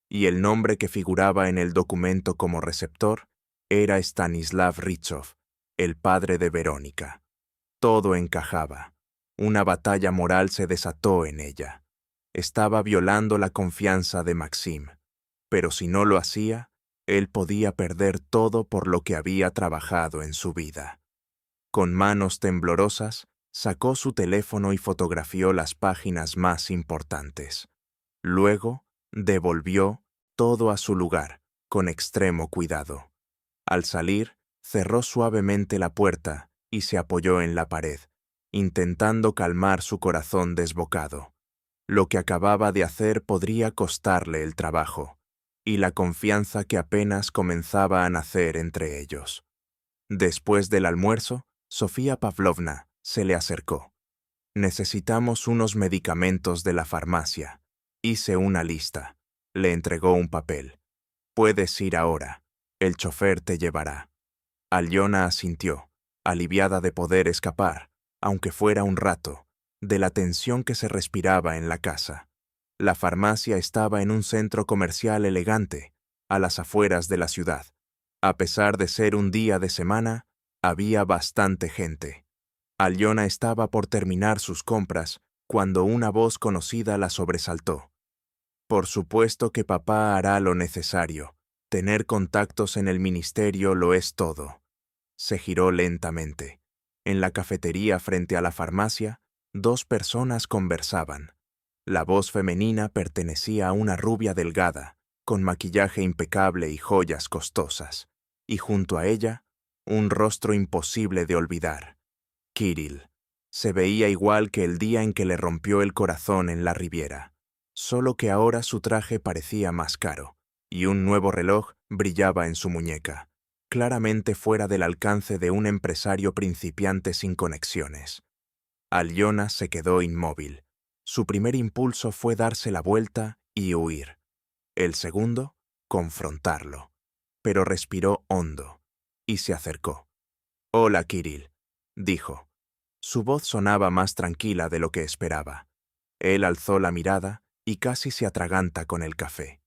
y el nombre que figuraba en el documento como receptor era Stanislav Richov, el padre de Verónica. Todo encajaba. Una batalla moral se desató en ella. Estaba violando la confianza de Maxim, pero si no lo hacía, Él podía perder todo por lo que había trabajado en su vida. Con manos temblorosas, sacó su teléfono y fotografió las páginas más importantes. Luego, devolvió todo a su lugar, con extremo cuidado. Al salir, cerró suavemente la puerta y se apoyó en la pared, intentando calmar su corazón desbocado. Lo que acababa de hacer podría costarle el trabajo y la confianza que apenas comenzaba a nacer entre ellos. Después del almuerzo, Sofía Pavlovna se le acercó. «Necesitamos unos medicamentos de la farmacia». Hice una lista. Le entregó un papel. «Puedes ir ahora. El chofer te llevará». Alyona asintió, aliviada de poder escapar, aunque fuera un rato, de la tensión que se respiraba en la casa. La farmacia estaba en un centro comercial elegante, a las afueras de la ciudad. A pesar de ser un día de semana, había bastante gente. Alyona estaba por terminar sus compras cuando una voz conocida la sobresaltó. «Por supuesto que papá hará lo necesario. Tener contactos en el ministerio lo es todo». Se giró lentamente. En la cafetería frente a la farmacia, 2 personas conversaban. La voz femenina pertenecía a una rubia delgada, con maquillaje impecable y joyas costosas, y junto a ella, un rostro imposible de olvidar. Kirill. Se veía igual que el día en que le rompió el corazón en la Riviera, solo que ahora su traje parecía más caro, y un nuevo reloj brillaba en su muñeca, claramente fuera del alcance de un empresario principiante sin conexiones. Alyona se quedó inmóvil. Su primer impulso fue darse la vuelta y huir. El segundo, confrontarlo. Pero respiró hondo y se acercó. «Hola, Kirill», dijo. Su voz sonaba más tranquila de lo que esperaba. Él alzó la mirada y casi se atraganta con el café.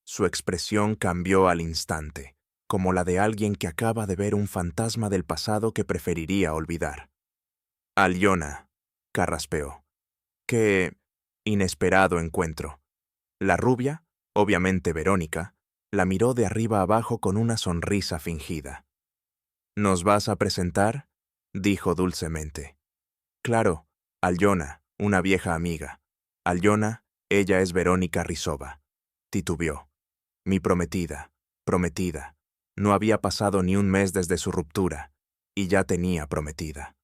Su expresión cambió al instante, como la de alguien que acaba de ver un fantasma del pasado que preferiría olvidar. «Alyona», carraspeó. «Qué inesperado encuentro». La rubia, obviamente Verónica, la miró de arriba abajo con una sonrisa fingida. «¿Nos vas a presentar?», dijo dulcemente. «Claro, Alyona, una vieja amiga. Alyona, ella es Verónica Rizova». Titubeó. «Mi prometida, prometida». No había pasado ni un mes desde su ruptura, y ya tenía prometida.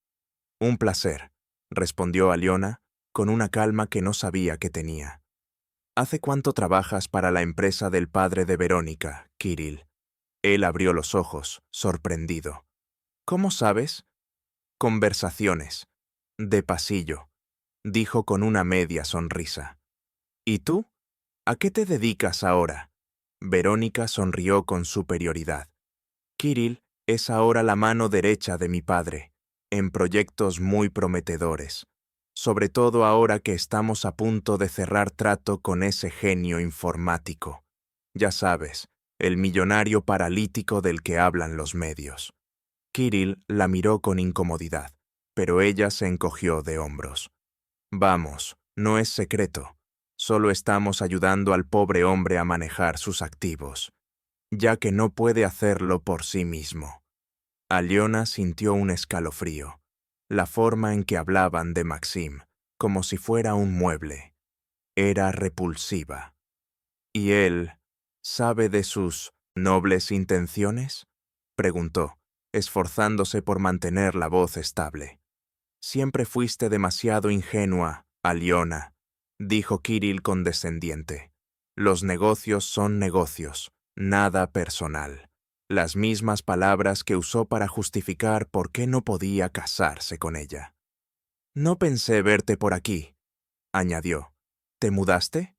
«Un placer», respondió Alyona, con una calma que no sabía que tenía. «¿Hace cuánto trabajas para la empresa del padre de Verónica, Kirill?». Él abrió los ojos, sorprendido. «¿Cómo sabes?». «Conversaciones. De pasillo», dijo con una media sonrisa. «¿Y tú? ¿A qué te dedicas ahora?». Verónica sonrió con superioridad. «Kirill es ahora la mano derecha de mi padre, en proyectos muy prometedores, sobre todo ahora que estamos a punto de cerrar trato con ese genio informático. Ya sabes, el millonario paralítico del que hablan los medios». Kirill la miró con incomodidad, pero ella se encogió de hombros. «Vamos, no es secreto. Solo estamos ayudando al pobre hombre a manejar sus activos, ya que no puede hacerlo por sí mismo». Alyona sintió un escalofrío. La forma en que hablaban de Maxim, como si fuera un mueble, era repulsiva. «¿Y él sabe de sus nobles intenciones?», preguntó, esforzándose por mantener la voz estable. «Siempre fuiste demasiado ingenua, Alyona», dijo Kirill condescendiente. «Los negocios son negocios, nada personal». Las mismas palabras que usó para justificar por qué no podía casarse con ella. «No pensé verte por aquí», añadió. «¿Te mudaste?».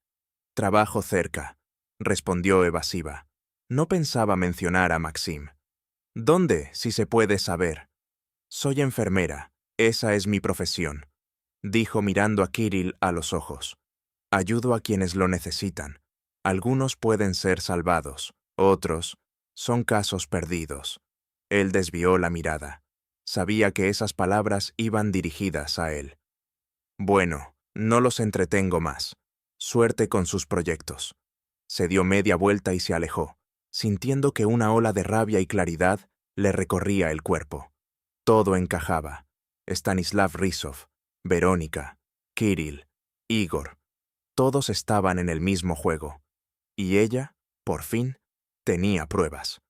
«Trabajo cerca», respondió evasiva. No pensaba mencionar a Maxim. «¿Dónde, si se puede saber?». «Soy enfermera, esa es mi profesión», dijo mirando a Kirill a los ojos. «Ayudo a quienes lo necesitan. Algunos pueden ser salvados, otros son casos perdidos». Él desvió la mirada. Sabía que esas palabras iban dirigidas a él. «Bueno, no los entretengo más. Suerte con sus proyectos». Se dio media vuelta y se alejó, sintiendo que una ola de rabia y claridad le recorría el cuerpo. Todo encajaba. Stanislav Rizov, Verónica, Kirill, Igor, todos estaban en el mismo juego. Y ella, por fin, tenía pruebas.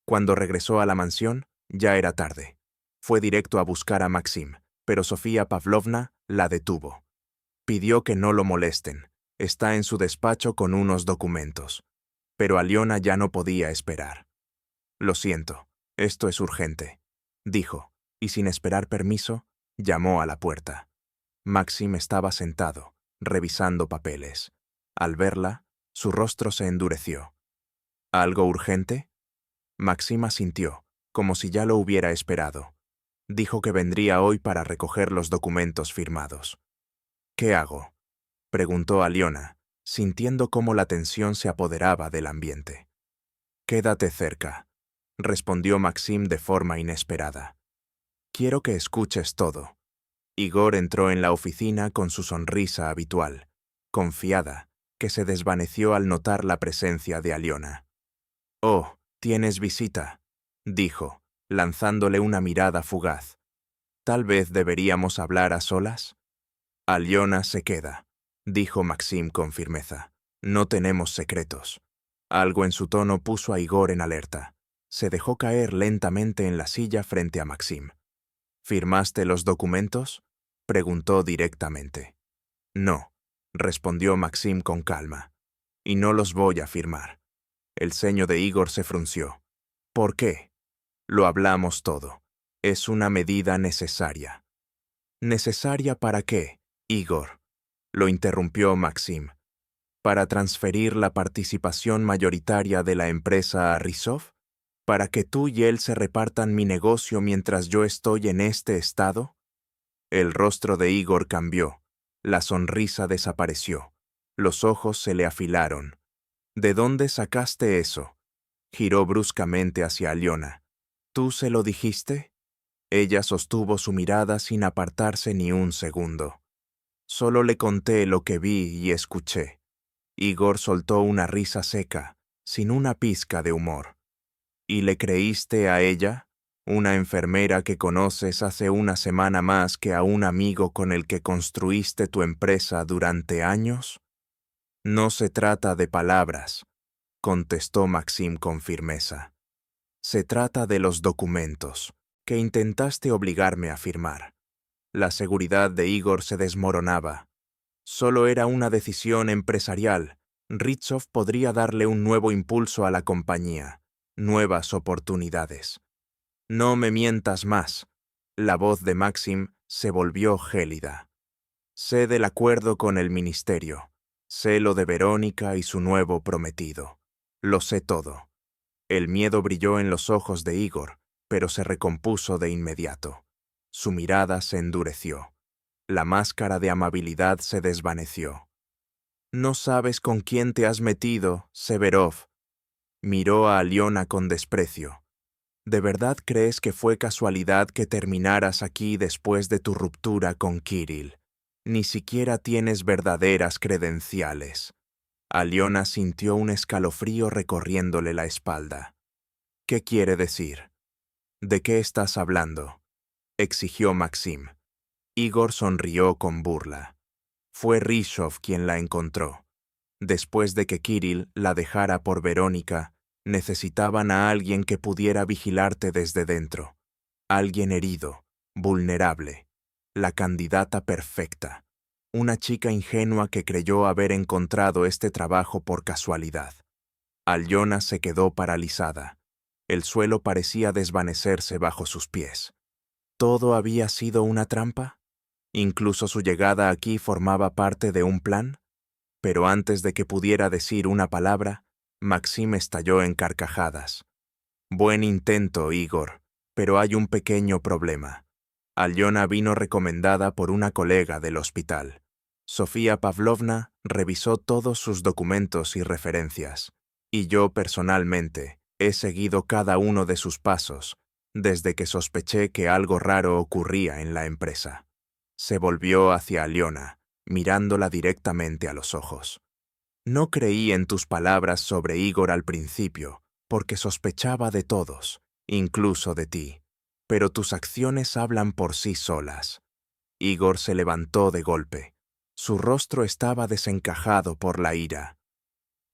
Cuando regresó a la mansión, ya era tarde. Fue directo a buscar a Maxim, pero Sofía Pavlovna la detuvo. Pidió que no lo molesten. Está en su despacho con unos documentos. Pero Aliona ya no podía esperar. «Lo siento, esto es urgente», dijo, y sin esperar permiso, llamó a la puerta. Maxim estaba sentado, revisando papeles. Al verla, su rostro se endureció. «¿Algo urgente?» Maxim asintió, como si ya lo hubiera esperado. Dijo que vendría hoy para recoger los documentos firmados. «¿Qué hago?», preguntó Aliona, sintiendo cómo la tensión se apoderaba del ambiente. «Quédate cerca», respondió Maxim de forma inesperada. «Quiero que escuches todo». Igor entró en la oficina con su sonrisa habitual, confiada, que se desvaneció al notar la presencia de Aliona. «Oh, tienes visita», dijo, lanzándole una mirada fugaz. «Tal vez deberíamos hablar a solas». «Aliona se queda», dijo Maxim con firmeza. «No tenemos secretos». Algo en su tono puso a Igor en alerta. Se dejó caer lentamente en la silla frente a Maxim. «¿Firmaste los documentos?», preguntó directamente. «No», respondió Maxim con calma. «Y no los voy a firmar». El ceño de Igor se frunció. «¿Por qué?». «Lo hablamos todo. Es una medida necesaria». «¿Necesaria para qué, Igor?», lo interrumpió Maxim. «¿Para transferir la participación mayoritaria de la empresa a Rizov? ¿Para que tú y él se repartan mi negocio mientras yo estoy en este estado?». El rostro de Igor cambió. La sonrisa desapareció. Los ojos se le afilaron. «¿De dónde sacaste eso?». Giró bruscamente hacia Aliona. «¿Tú se lo dijiste?». Ella sostuvo su mirada sin apartarse ni un segundo. «Solo le conté lo que vi y escuché». Igor soltó una risa seca, sin una pizca de humor. «¿Y le creíste a ella? Una enfermera que conoces hace una semana más que a un amigo con el que construiste tu empresa durante años». «No se trata de palabras», contestó Maxim con firmeza. «Se trata de los documentos que intentaste obligarme a firmar». La seguridad de Igor se desmoronaba. Solo era una decisión empresarial. Rizov podría darle un nuevo impulso a la compañía, nuevas oportunidades. «No me mientas más». La voz de Maxim se volvió gélida. «Sé del acuerdo con el ministerio. Sé lo de Verónica y su nuevo prometido. Lo sé todo». El miedo brilló en los ojos de Igor, pero se recompuso de inmediato. Su mirada se endureció. La máscara de amabilidad se desvaneció. «No sabes con quién te has metido, Severov». Miró a Aliona con desprecio. «¿De verdad crees que fue casualidad que terminaras aquí después de tu ruptura con Kirill? Ni siquiera tienes verdaderas credenciales». Aliona sintió un escalofrío recorriéndole la espalda. «¿Qué quiere decir?». «¿De qué estás hablando?», exigió Maxim. Igor sonrió con burla. «Fue Rizov quien la encontró. Después de que Kirill la dejara por Verónica, necesitaban a alguien que pudiera vigilarte desde dentro. Alguien herido, vulnerable. La candidata perfecta. Una chica ingenua que creyó haber encontrado este trabajo por casualidad». Aliona se quedó paralizada. El suelo parecía desvanecerse bajo sus pies. ¿Todo había sido una trampa? ¿Incluso su llegada aquí formaba parte de un plan? Pero antes de que pudiera decir una palabra, Maxim estalló en carcajadas. «Buen intento, Igor, pero hay un pequeño problema. Aliona vino recomendada por una colega del hospital. Sofía Pavlovna revisó todos sus documentos y referencias, y yo personalmente he seguido cada uno de sus pasos desde que sospeché que algo raro ocurría en la empresa». Se volvió hacia Aliona, mirándola directamente a los ojos. «No creí en tus palabras sobre Igor al principio, porque sospechaba de todos, incluso de ti, pero tus acciones hablan por sí solas. Igor se levantó de golpe. Su rostro estaba desencajado por la ira.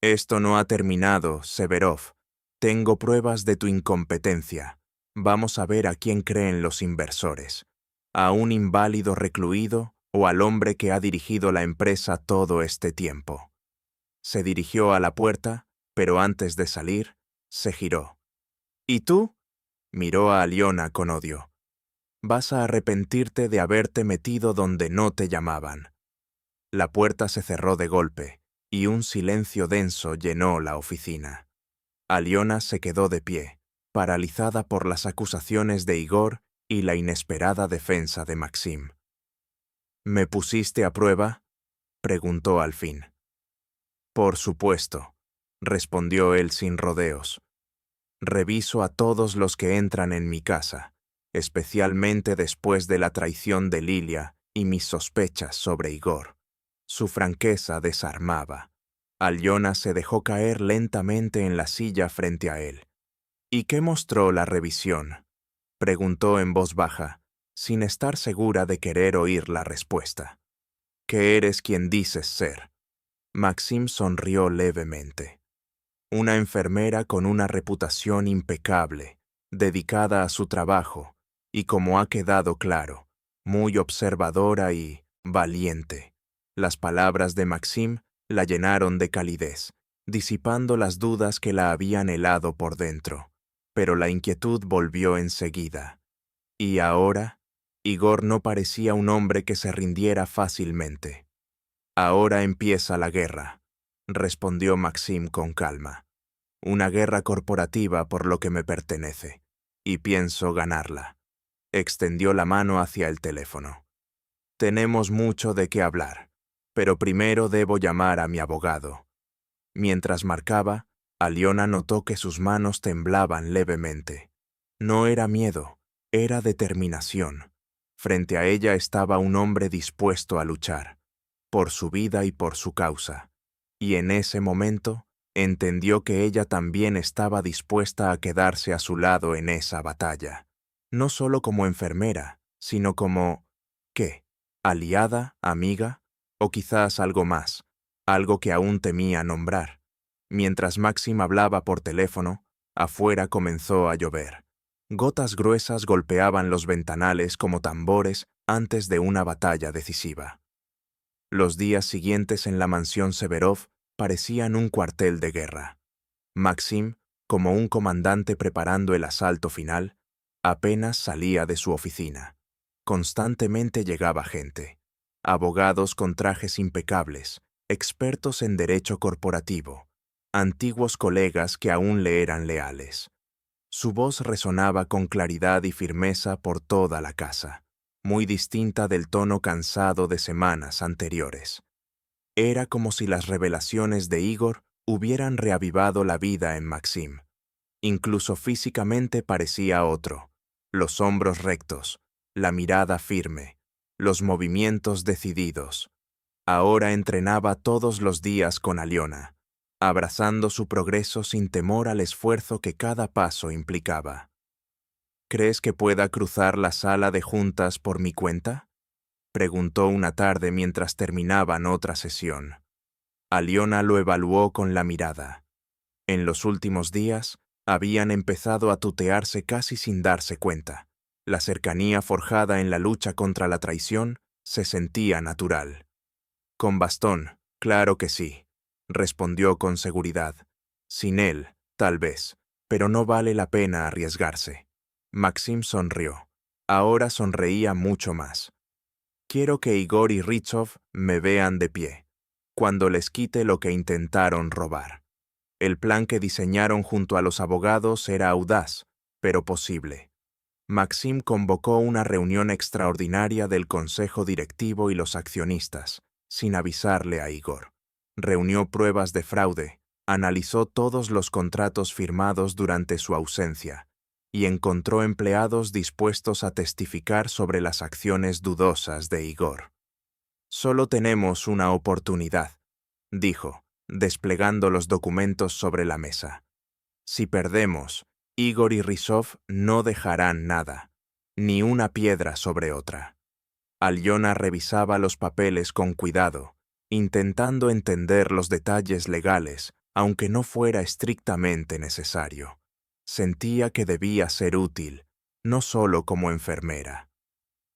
Esto no ha terminado, Severov. Tengo pruebas de tu incompetencia. Vamos a ver a quién creen los inversores. ¿A un inválido recluido o al hombre que ha dirigido la empresa todo este tiempo? Se dirigió a la puerta, pero antes de salir, se giró. ¿Y tú? Miró a Aliona con odio. Vas a arrepentirte de haberte metido donde no te llamaban. La puerta se cerró de golpe, y un silencio denso llenó la oficina. Aliona se quedó de pie, paralizada por las acusaciones de Igor y la inesperada defensa de Maxim. ¿Me pusiste a prueba?, preguntó al fin. Por supuesto, respondió él sin rodeos. Reviso a todos los que entran en mi casa, especialmente después de la traición de Lilia y mis sospechas sobre Igor. Su franqueza desarmaba. Aliona se dejó caer lentamente en la silla frente a él. ¿Y qué mostró la revisión?, preguntó en voz baja, sin estar segura de querer oír la respuesta. ¿Qué eres quien dices ser? Maxim sonrió levemente. Una enfermera con una reputación impecable, dedicada a su trabajo, y como ha quedado claro, muy observadora y valiente. Las palabras de Maxim la llenaron de calidez, disipando las dudas que la habían helado por dentro. Pero la inquietud volvió enseguida. Y ahora, Igor no parecía un hombre que se rindiera fácilmente. Ahora empieza la guerra, respondió Maxim con calma. Una guerra corporativa por lo que me pertenece, y pienso ganarla. Extendió la mano hacia el teléfono. Tenemos mucho de qué hablar, pero primero debo llamar a mi abogado. Mientras marcaba, Aliona notó que sus manos temblaban levemente. No era miedo, era determinación. Frente a ella estaba un hombre dispuesto a luchar, por su vida y por su causa. Y en ese momento, entendió que ella también estaba dispuesta a quedarse a su lado en esa batalla. No solo como enfermera, sino como, ¿qué? ¿Aliada, amiga? O quizás algo más, algo que aún temía nombrar. Mientras Maxim hablaba por teléfono, afuera comenzó a llover. Gotas gruesas golpeaban los ventanales como tambores antes de una batalla decisiva. Los días siguientes en la mansión Severov parecían un cuartel de guerra. Maxim, como un comandante preparando el asalto final, apenas salía de su oficina. Constantemente llegaba gente. Abogados con trajes impecables, expertos en derecho corporativo, antiguos colegas que aún le eran leales. Su voz resonaba con claridad y firmeza por toda la casa, muy distinta del tono cansado de semanas anteriores. Era como si las revelaciones de Igor hubieran reavivado la vida en Maxim. Incluso físicamente parecía otro, los hombros rectos, la mirada firme, los movimientos decididos. Ahora entrenaba todos los días con Aliona, abrazando su progreso sin temor al esfuerzo que cada paso implicaba. ¿Crees que pueda cruzar la sala de juntas por mi cuenta?, preguntó una tarde mientras terminaban otra sesión. Aliona lo evaluó con la mirada. En los últimos días, habían empezado a tutearse casi sin darse cuenta. La cercanía forjada en la lucha contra la traición se sentía natural. Con bastón, claro que sí, respondió con seguridad. Sin él, tal vez, pero no vale la pena arriesgarse. Maxim sonrió. Ahora sonreía mucho más. Quiero que Igor y Rizov me vean de pie, cuando les quite lo que intentaron robar. El plan que diseñaron junto a los abogados era audaz, pero posible. Maxim convocó una reunión extraordinaria del consejo directivo y los accionistas, sin avisarle a Igor. Reunió pruebas de fraude, analizó todos los contratos firmados durante su ausencia, y encontró empleados dispuestos a testificar sobre las acciones dudosas de Igor. Solo tenemos una oportunidad, dijo, desplegando los documentos sobre la mesa. Si perdemos, Igor y Rizov no dejarán nada, ni una piedra sobre otra. Alyona revisaba los papeles con cuidado, intentando entender los detalles legales, aunque no fuera estrictamente necesario. Sentía que debía ser útil, no solo como enfermera.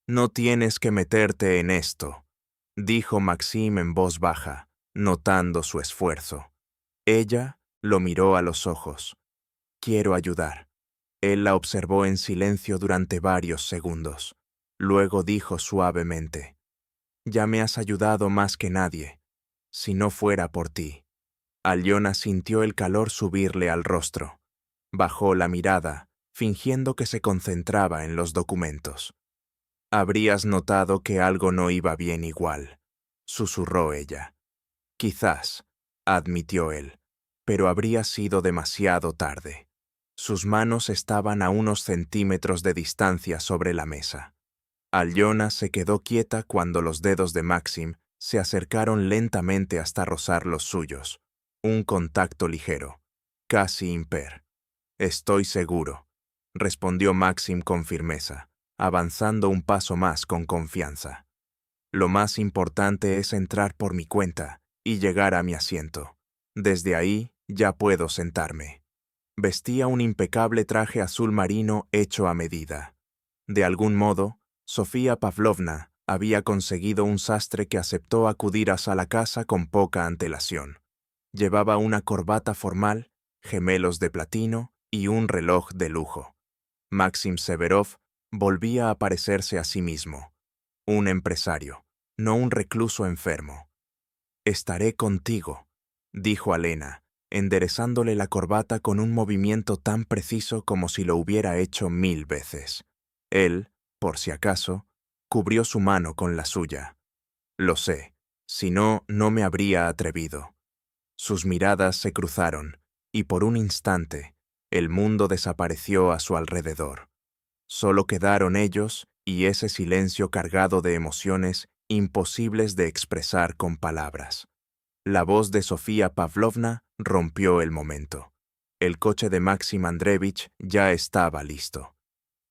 «No tienes que meterte en esto», dijo Maxim en voz baja, notando su esfuerzo. Ella lo miró a los ojos. «Quiero ayudar». Él la observó en silencio durante varios segundos. Luego dijo suavemente: «Ya me has ayudado más que nadie. Si no fuera por ti». Alyona sintió el calor subirle al rostro. Bajó la mirada, fingiendo que se concentraba en los documentos. «Habrías notado que algo no iba bien igual», susurró ella. «Quizás», admitió él, «pero habría sido demasiado tarde». Sus manos estaban a unos centímetros de distancia sobre la mesa. Alyona se quedó quieta cuando los dedos de Maxim se acercaron lentamente hasta rozar los suyos. Un contacto ligero, casi imper. «Estoy seguro», respondió Maxim con firmeza, avanzando un paso más con confianza. «Lo más importante es entrar por mi cuenta y llegar a mi asiento. Desde ahí ya puedo sentarme». Vestía un impecable traje azul marino hecho a medida. De algún modo, Sofía Pavlovna había conseguido un sastre que aceptó acudir a la casa con poca antelación. Llevaba una corbata formal, gemelos de platino y un reloj de lujo. Maxim Severov volvía a parecerse a sí mismo. Un empresario, no un recluso enfermo. «Estaré contigo», dijo Alena, enderezándole la corbata con un movimiento tan preciso como si lo hubiera hecho 1000 veces. Él, por si acaso, cubrió su mano con la suya. «Lo sé, si no, no me habría atrevido». Sus miradas se cruzaron, y por un instante, el mundo desapareció a su alrededor. Solo quedaron ellos y ese silencio cargado de emociones imposibles de expresar con palabras. La voz de Sofía Pavlovna rompió el momento. El coche de Maxim Andreevich ya estaba listo.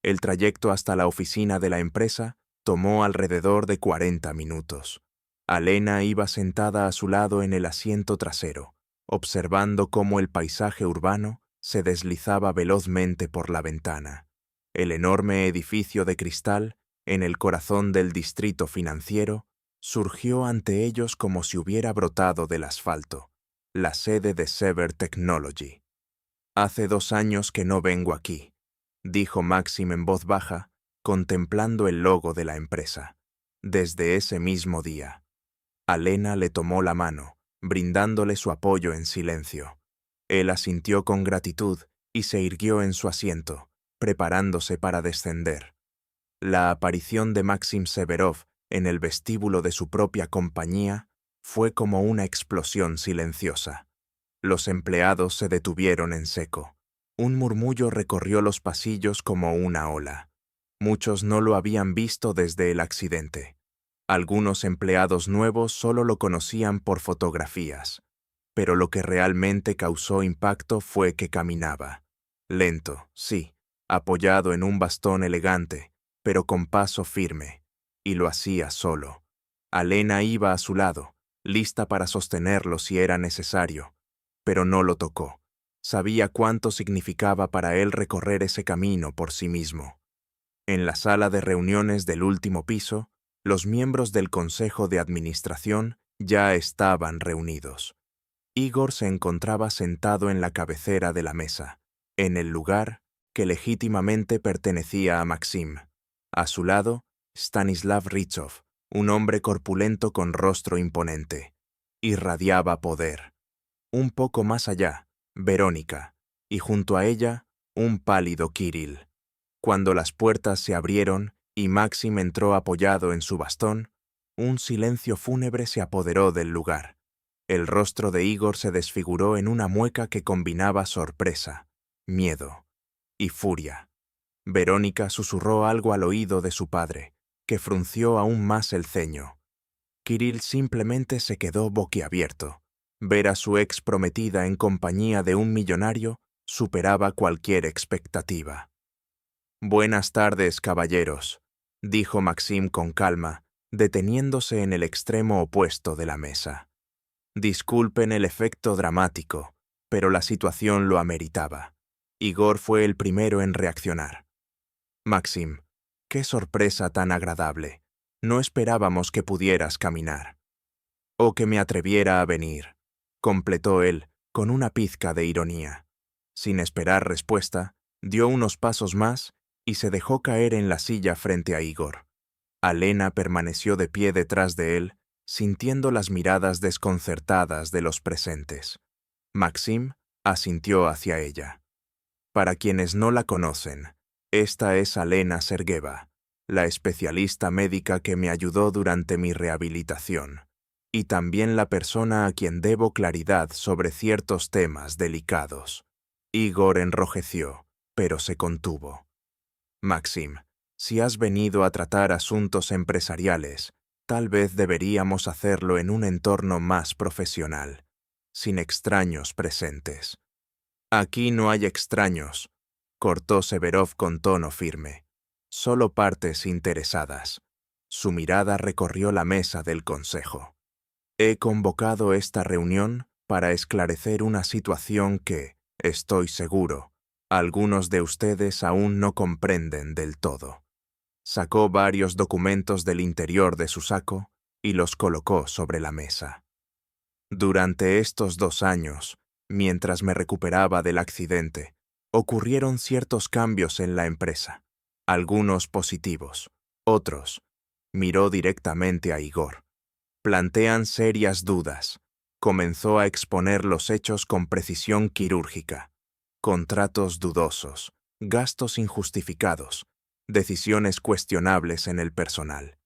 El trayecto hasta la oficina de la empresa tomó alrededor de 40 minutos. Alena iba sentada a su lado en el asiento trasero, observando cómo el paisaje urbano se deslizaba velozmente por la ventana. El enorme edificio de cristal, en el corazón del distrito financiero, surgió ante ellos como si hubiera brotado del asfalto, la sede de Sever Technology. «Hace 2 años que no vengo aquí», dijo Maxim en voz baja, contemplando el logo de la empresa. «Desde ese mismo día». Alena le tomó la mano, brindándole su apoyo en silencio. Él asintió con gratitud y se irguió en su asiento, preparándose para descender. La aparición de Maxim Severov en el vestíbulo de su propia compañía fue como una explosión silenciosa. Los empleados se detuvieron en seco. Un murmullo recorrió los pasillos como una ola. Muchos no lo habían visto desde el accidente. Algunos empleados nuevos solo lo conocían por fotografías, pero lo que realmente causó impacto fue que caminaba. Lento, sí, apoyado en un bastón elegante, pero con paso firme, y lo hacía solo. Alena iba a su lado, lista para sostenerlo si era necesario, pero no lo tocó. Sabía cuánto significaba para él recorrer ese camino por sí mismo. En la sala de reuniones del último piso, los miembros del Consejo de Administración ya estaban reunidos. Igor se encontraba sentado en la cabecera de la mesa, en el lugar que legítimamente pertenecía a Maxim. A su lado, Stanislav Rizov, un hombre corpulento con rostro imponente. Irradiaba poder. Un poco más allá, Verónica, y junto a ella, un pálido Kirill. Cuando las puertas se abrieron y Maxim entró apoyado en su bastón, un silencio fúnebre se apoderó del lugar. El rostro de Igor se desfiguró en una mueca que combinaba sorpresa, miedo y furia. Verónica susurró algo al oído de su padre, que frunció aún más el ceño. Kirill simplemente se quedó boquiabierto. Ver a su ex prometida en compañía de un millonario superaba cualquier expectativa. «Buenas tardes, caballeros», dijo Maxim con calma, deteniéndose en el extremo opuesto de la mesa. «Disculpen el efecto dramático, pero la situación lo ameritaba». Igor fue el primero en reaccionar. «Maxim, qué sorpresa tan agradable. No esperábamos que pudieras caminar». «O que me atreviera a venir», completó él, con una pizca de ironía. Sin esperar respuesta, dio unos pasos más y se dejó caer en la silla frente a Igor. Alena permaneció de pie detrás de él, sintiendo las miradas desconcertadas de los presentes. Maxim asintió hacia ella. Para quienes no la conocen, esta es Alena Sergeva, la especialista médica que me ayudó durante mi rehabilitación, y también la persona a quien debo claridad sobre ciertos temas delicados. Igor enrojeció, pero se contuvo. «Maxim, si has venido a tratar asuntos empresariales, tal vez deberíamos hacerlo en un entorno más profesional, sin extraños presentes». «Aquí no hay extraños», cortó Severov con tono firme. «Solo partes interesadas». Su mirada recorrió la mesa del consejo. «He convocado esta reunión para esclarecer una situación que, estoy seguro, algunos de ustedes aún no comprenden del todo». Sacó varios documentos del interior de su saco y los colocó sobre la mesa. «Durante estos 2 años, mientras me recuperaba del accidente, ocurrieron ciertos cambios en la empresa, algunos positivos, otros». Miró directamente a Igor. «Plantean serias dudas». Comenzó a exponer los hechos con precisión quirúrgica. Contratos dudosos, gastos injustificados, decisiones cuestionables en el personal.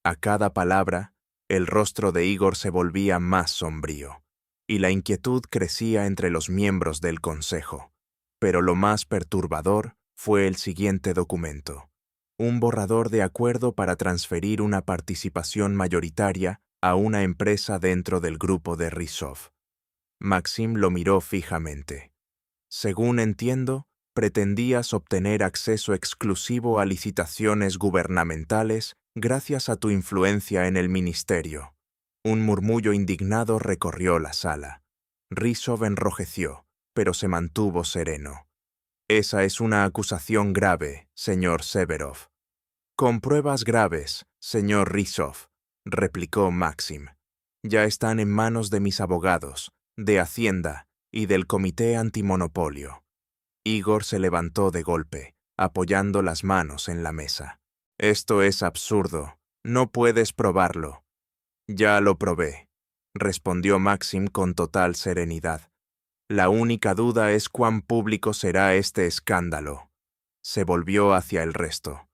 A cada palabra, el rostro de Igor se volvía más sombrío, y la inquietud crecía entre los miembros del consejo. Pero lo más perturbador fue el siguiente documento: un borrador de acuerdo para transferir una participación mayoritaria a una empresa dentro del grupo de Rizov. Maxim lo miró fijamente. «Según entiendo, pretendías obtener acceso exclusivo a licitaciones gubernamentales gracias a tu influencia en el ministerio». Un murmullo indignado recorrió la sala. Rizov enrojeció, pero se mantuvo sereno. «Esa es una acusación grave, señor Severov». «Con pruebas graves, señor Rizov», replicó Maxim. «Ya están en manos de mis abogados, de Hacienda y del Comité Antimonopolio». Igor se levantó de golpe, apoyando las manos en la mesa. «Esto es absurdo. No puedes probarlo». «Ya lo probé», respondió Maxim con total serenidad. «La única duda es cuán público será este escándalo». Se volvió hacia el resto.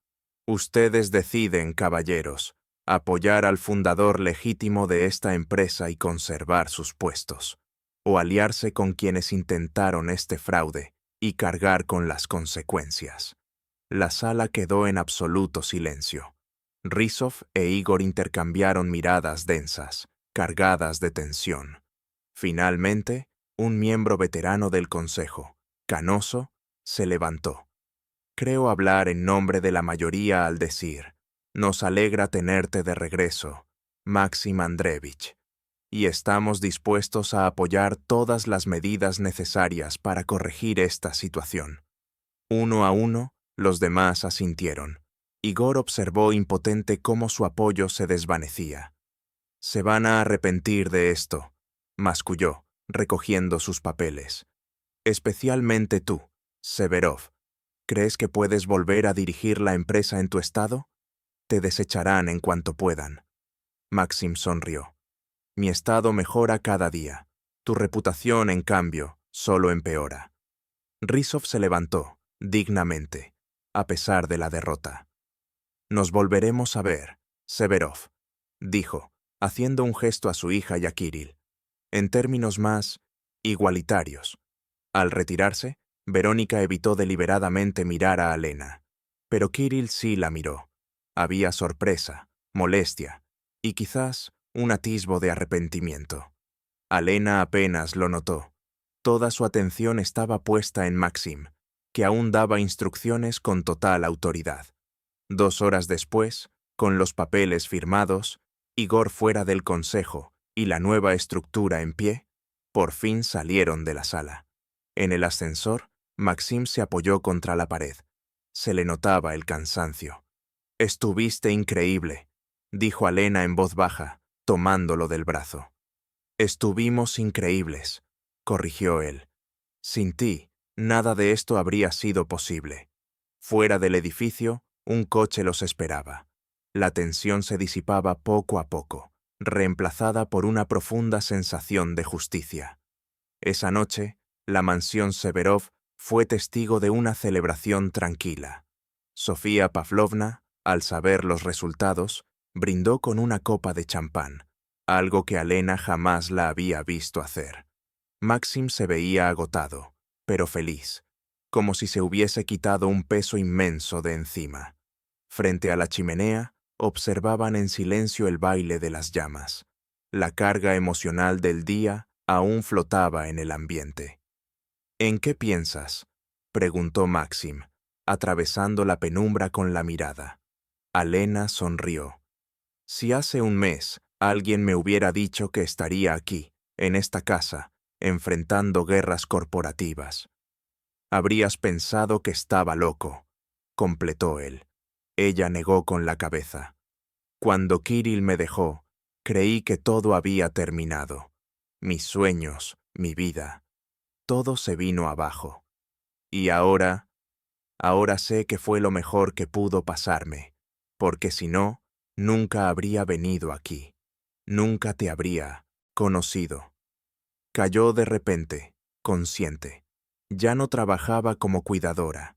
«Ustedes deciden, caballeros, apoyar al fundador legítimo de esta empresa y conservar sus puestos, o aliarse con quienes intentaron este fraude y cargar con las consecuencias». La sala quedó en absoluto silencio. Rizov e Igor intercambiaron miradas densas, cargadas de tensión. Finalmente, un miembro veterano del consejo, canoso, se levantó. «Creo hablar en nombre de la mayoría al decir: nos alegra tenerte de regreso, Maxim Andreevich, y estamos dispuestos a apoyar todas las medidas necesarias para corregir esta situación». Uno a uno, los demás asintieron. Igor observó impotente cómo su apoyo se desvanecía. «Se van a arrepentir de esto», masculló, recogiendo sus papeles. «Especialmente tú, Severov. ¿Crees que puedes volver a dirigir la empresa en tu estado? Te desecharán en cuanto puedan». Maxim sonrió. «Mi estado mejora cada día. Tu reputación, en cambio, solo empeora». Rizov se levantó, dignamente, a pesar de la derrota. «Nos volveremos a ver, Severov», dijo, haciendo un gesto a su hija y a Kirill, en términos más igualitarios. Al retirarse, Verónica evitó deliberadamente mirar a Alena, pero Kirill sí la miró. Había sorpresa, molestia y quizás un atisbo de arrepentimiento. Alena apenas lo notó. Toda su atención estaba puesta en Maxim, que aún daba instrucciones con total autoridad. 2 horas después, con los papeles firmados, Igor fuera del consejo y la nueva estructura en pie, por fin salieron de la sala. En el ascensor, Maxim se apoyó contra la pared. Se le notaba el cansancio. «Estuviste increíble», dijo Alena en voz baja, tomándolo del brazo. «Estuvimos increíbles», corrigió él. «Sin ti, nada de esto habría sido posible». Fuera del edificio, un coche los esperaba. La tensión se disipaba poco a poco, reemplazada por una profunda sensación de justicia. Esa noche, la mansión Severov fue testigo de una celebración tranquila. Sofía Pavlovna, al saber los resultados, brindó con una copa de champán, algo que Alena jamás la había visto hacer. Maxim se veía agotado, pero feliz, como si se hubiese quitado un peso inmenso de encima. Frente a la chimenea, observaban en silencio el baile de las llamas. La carga emocional del día aún flotaba en el ambiente. «¿En qué piensas?», preguntó Maxim, atravesando la penumbra con la mirada. Alena sonrió. «Si hace un mes alguien me hubiera dicho que estaría aquí, en esta casa, enfrentando guerras corporativas. Habrías pensado que estaba loco», completó él. Ella negó con la cabeza. «Cuando Kirill me dejó, creí que todo había terminado. Mis sueños, mi vida, todo se vino abajo. Y ahora sé que fue lo mejor que pudo pasarme, porque si no, nunca habría venido aquí. Nunca te habría conocido». Cayó de repente, consciente. Ya no trabajaba como cuidadora.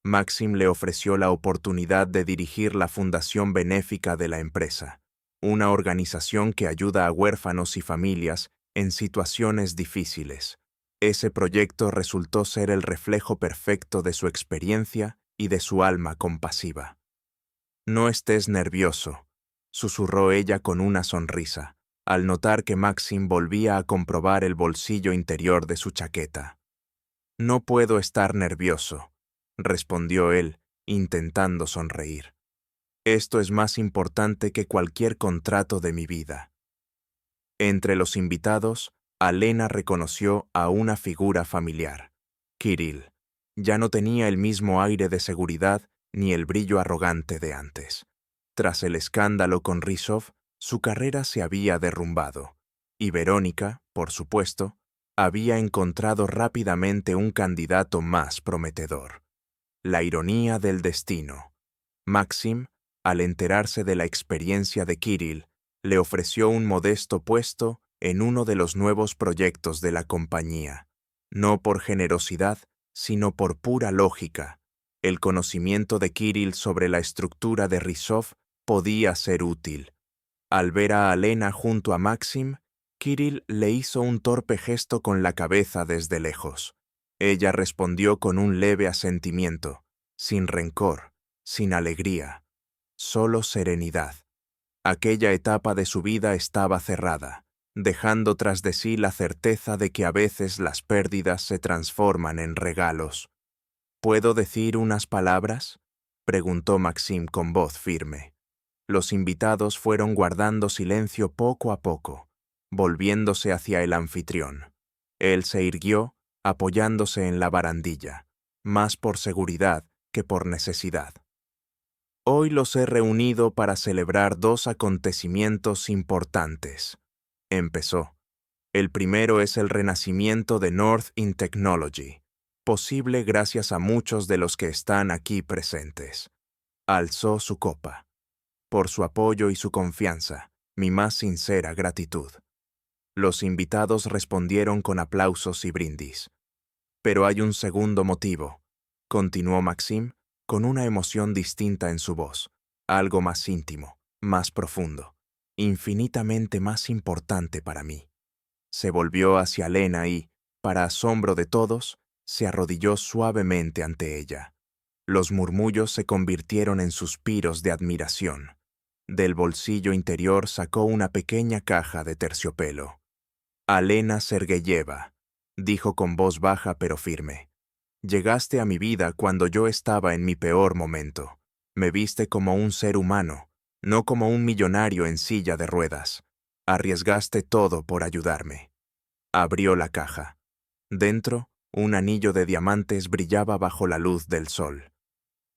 Maxim le ofreció la oportunidad de dirigir la fundación benéfica de la empresa, una organización que ayuda a huérfanos y familias en situaciones difíciles. Ese proyecto resultó ser el reflejo perfecto de su experiencia y de su alma compasiva. «No estés nervioso», susurró ella con una sonrisa, al notar que Maxim volvía a comprobar el bolsillo interior de su chaqueta. «No puedo estar nervioso», respondió él, intentando sonreír. «Esto es más importante que cualquier contrato de mi vida». Entre los invitados, Alena reconoció a una figura familiar, Kirill. Ya no tenía el mismo aire de seguridad ni el brillo arrogante de antes. Tras el escándalo con Rizov, su carrera se había derrumbado, y Verónica, por supuesto, había encontrado rápidamente un candidato más prometedor. La ironía del destino. Maxim, al enterarse de la experiencia de Kirill, le ofreció un modesto puesto en uno de los nuevos proyectos de la compañía. No por generosidad, sino por pura lógica. El conocimiento de Kirill sobre la estructura de Rizov podía ser útil. Al ver a Alena junto a Maxim, Kirill le hizo un torpe gesto con la cabeza desde lejos. Ella respondió con un leve asentimiento, sin rencor, sin alegría, solo serenidad. Aquella etapa de su vida estaba cerrada, dejando tras de sí la certeza de que a veces las pérdidas se transforman en regalos. «¿Puedo decir unas palabras?», preguntó Maxim con voz firme. Los invitados fueron guardando silencio poco a poco, volviéndose hacia el anfitrión. Él se irguió, apoyándose en la barandilla, más por seguridad que por necesidad. «Hoy los he reunido para celebrar 2 acontecimientos importantes», empezó. «El primero es el renacimiento de North in Technology, posible gracias a muchos de los que están aquí presentes». Alzó su copa. «Por su apoyo y su confianza, mi más sincera gratitud». Los invitados respondieron con aplausos y brindis. «Pero hay un segundo motivo», continuó Maxim, con una emoción distinta en su voz, algo más íntimo, más profundo, infinitamente más importante para mí. Se volvió hacia Alena y, para asombro de todos, se arrodilló suavemente ante ella. Los murmullos se convirtieron en suspiros de admiración. Del bolsillo interior sacó una pequeña caja de terciopelo. «Alena Sergeyeva», dijo con voz baja pero firme. Llegaste a mi vida cuando yo estaba en mi peor momento. Me viste como un ser humano, no como un millonario en silla de ruedas. Arriesgaste todo por ayudarme. Abrió la caja. Dentro, un anillo de diamantes brillaba bajo la luz del sol.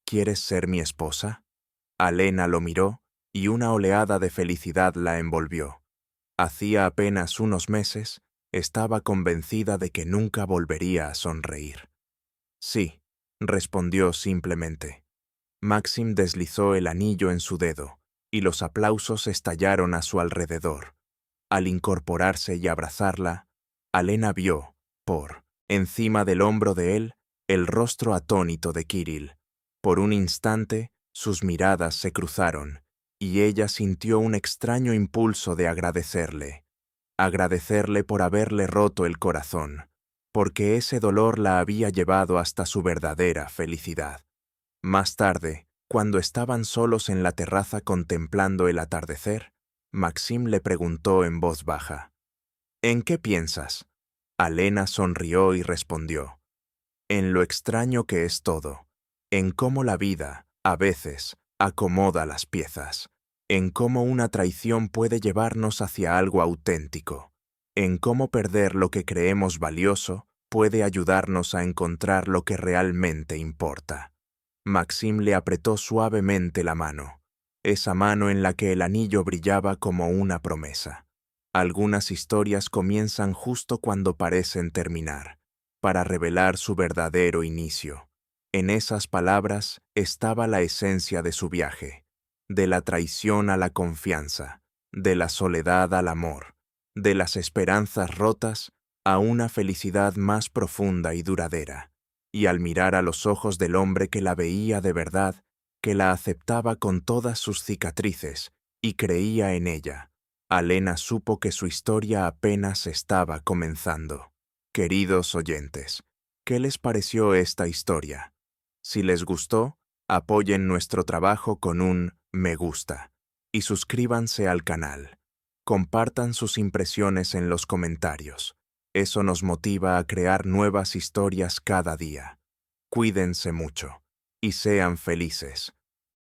¿Quieres ser mi esposa? Alena lo miró y una oleada de felicidad la envolvió. Hacía apenas unos meses, estaba convencida de que nunca volvería a sonreír. Sí, respondió simplemente. Maxim deslizó el anillo en su dedo, y los aplausos estallaron a su alrededor. Al incorporarse y abrazarla, Alena vio, por encima del hombro de él, el rostro atónito de Kirill. Por un instante, sus miradas se cruzaron, y ella sintió un extraño impulso de agradecerle. Agradecerle por haberle roto el corazón, porque ese dolor la había llevado hasta su verdadera felicidad. Más tarde, cuando estaban solos en la terraza contemplando el atardecer, Maxim le preguntó en voz baja: ¿En qué piensas? Alena sonrió y respondió: en lo extraño que es todo, en cómo la vida, a veces, acomoda las piezas, en cómo una traición puede llevarnos hacia algo auténtico, en cómo perder lo que creemos valioso puede ayudarnos a encontrar lo que realmente importa. Maxim le apretó suavemente la mano, esa mano en la que el anillo brillaba como una promesa. Algunas historias comienzan justo cuando parecen terminar, para revelar su verdadero inicio. En esas palabras estaba la esencia de su viaje, de la traición a la confianza, de la soledad al amor, de las esperanzas rotas a una felicidad más profunda y duradera. Y al mirar a los ojos del hombre que la veía de verdad, que la aceptaba con todas sus cicatrices y creía en ella, Alena supo que su historia apenas estaba comenzando. Queridos oyentes, ¿qué les pareció esta historia? Si les gustó, apoyen nuestro trabajo con un me gusta y suscríbanse al canal. Compartan sus impresiones en los comentarios. Eso nos motiva a crear nuevas historias cada día. Cuídense mucho y sean felices.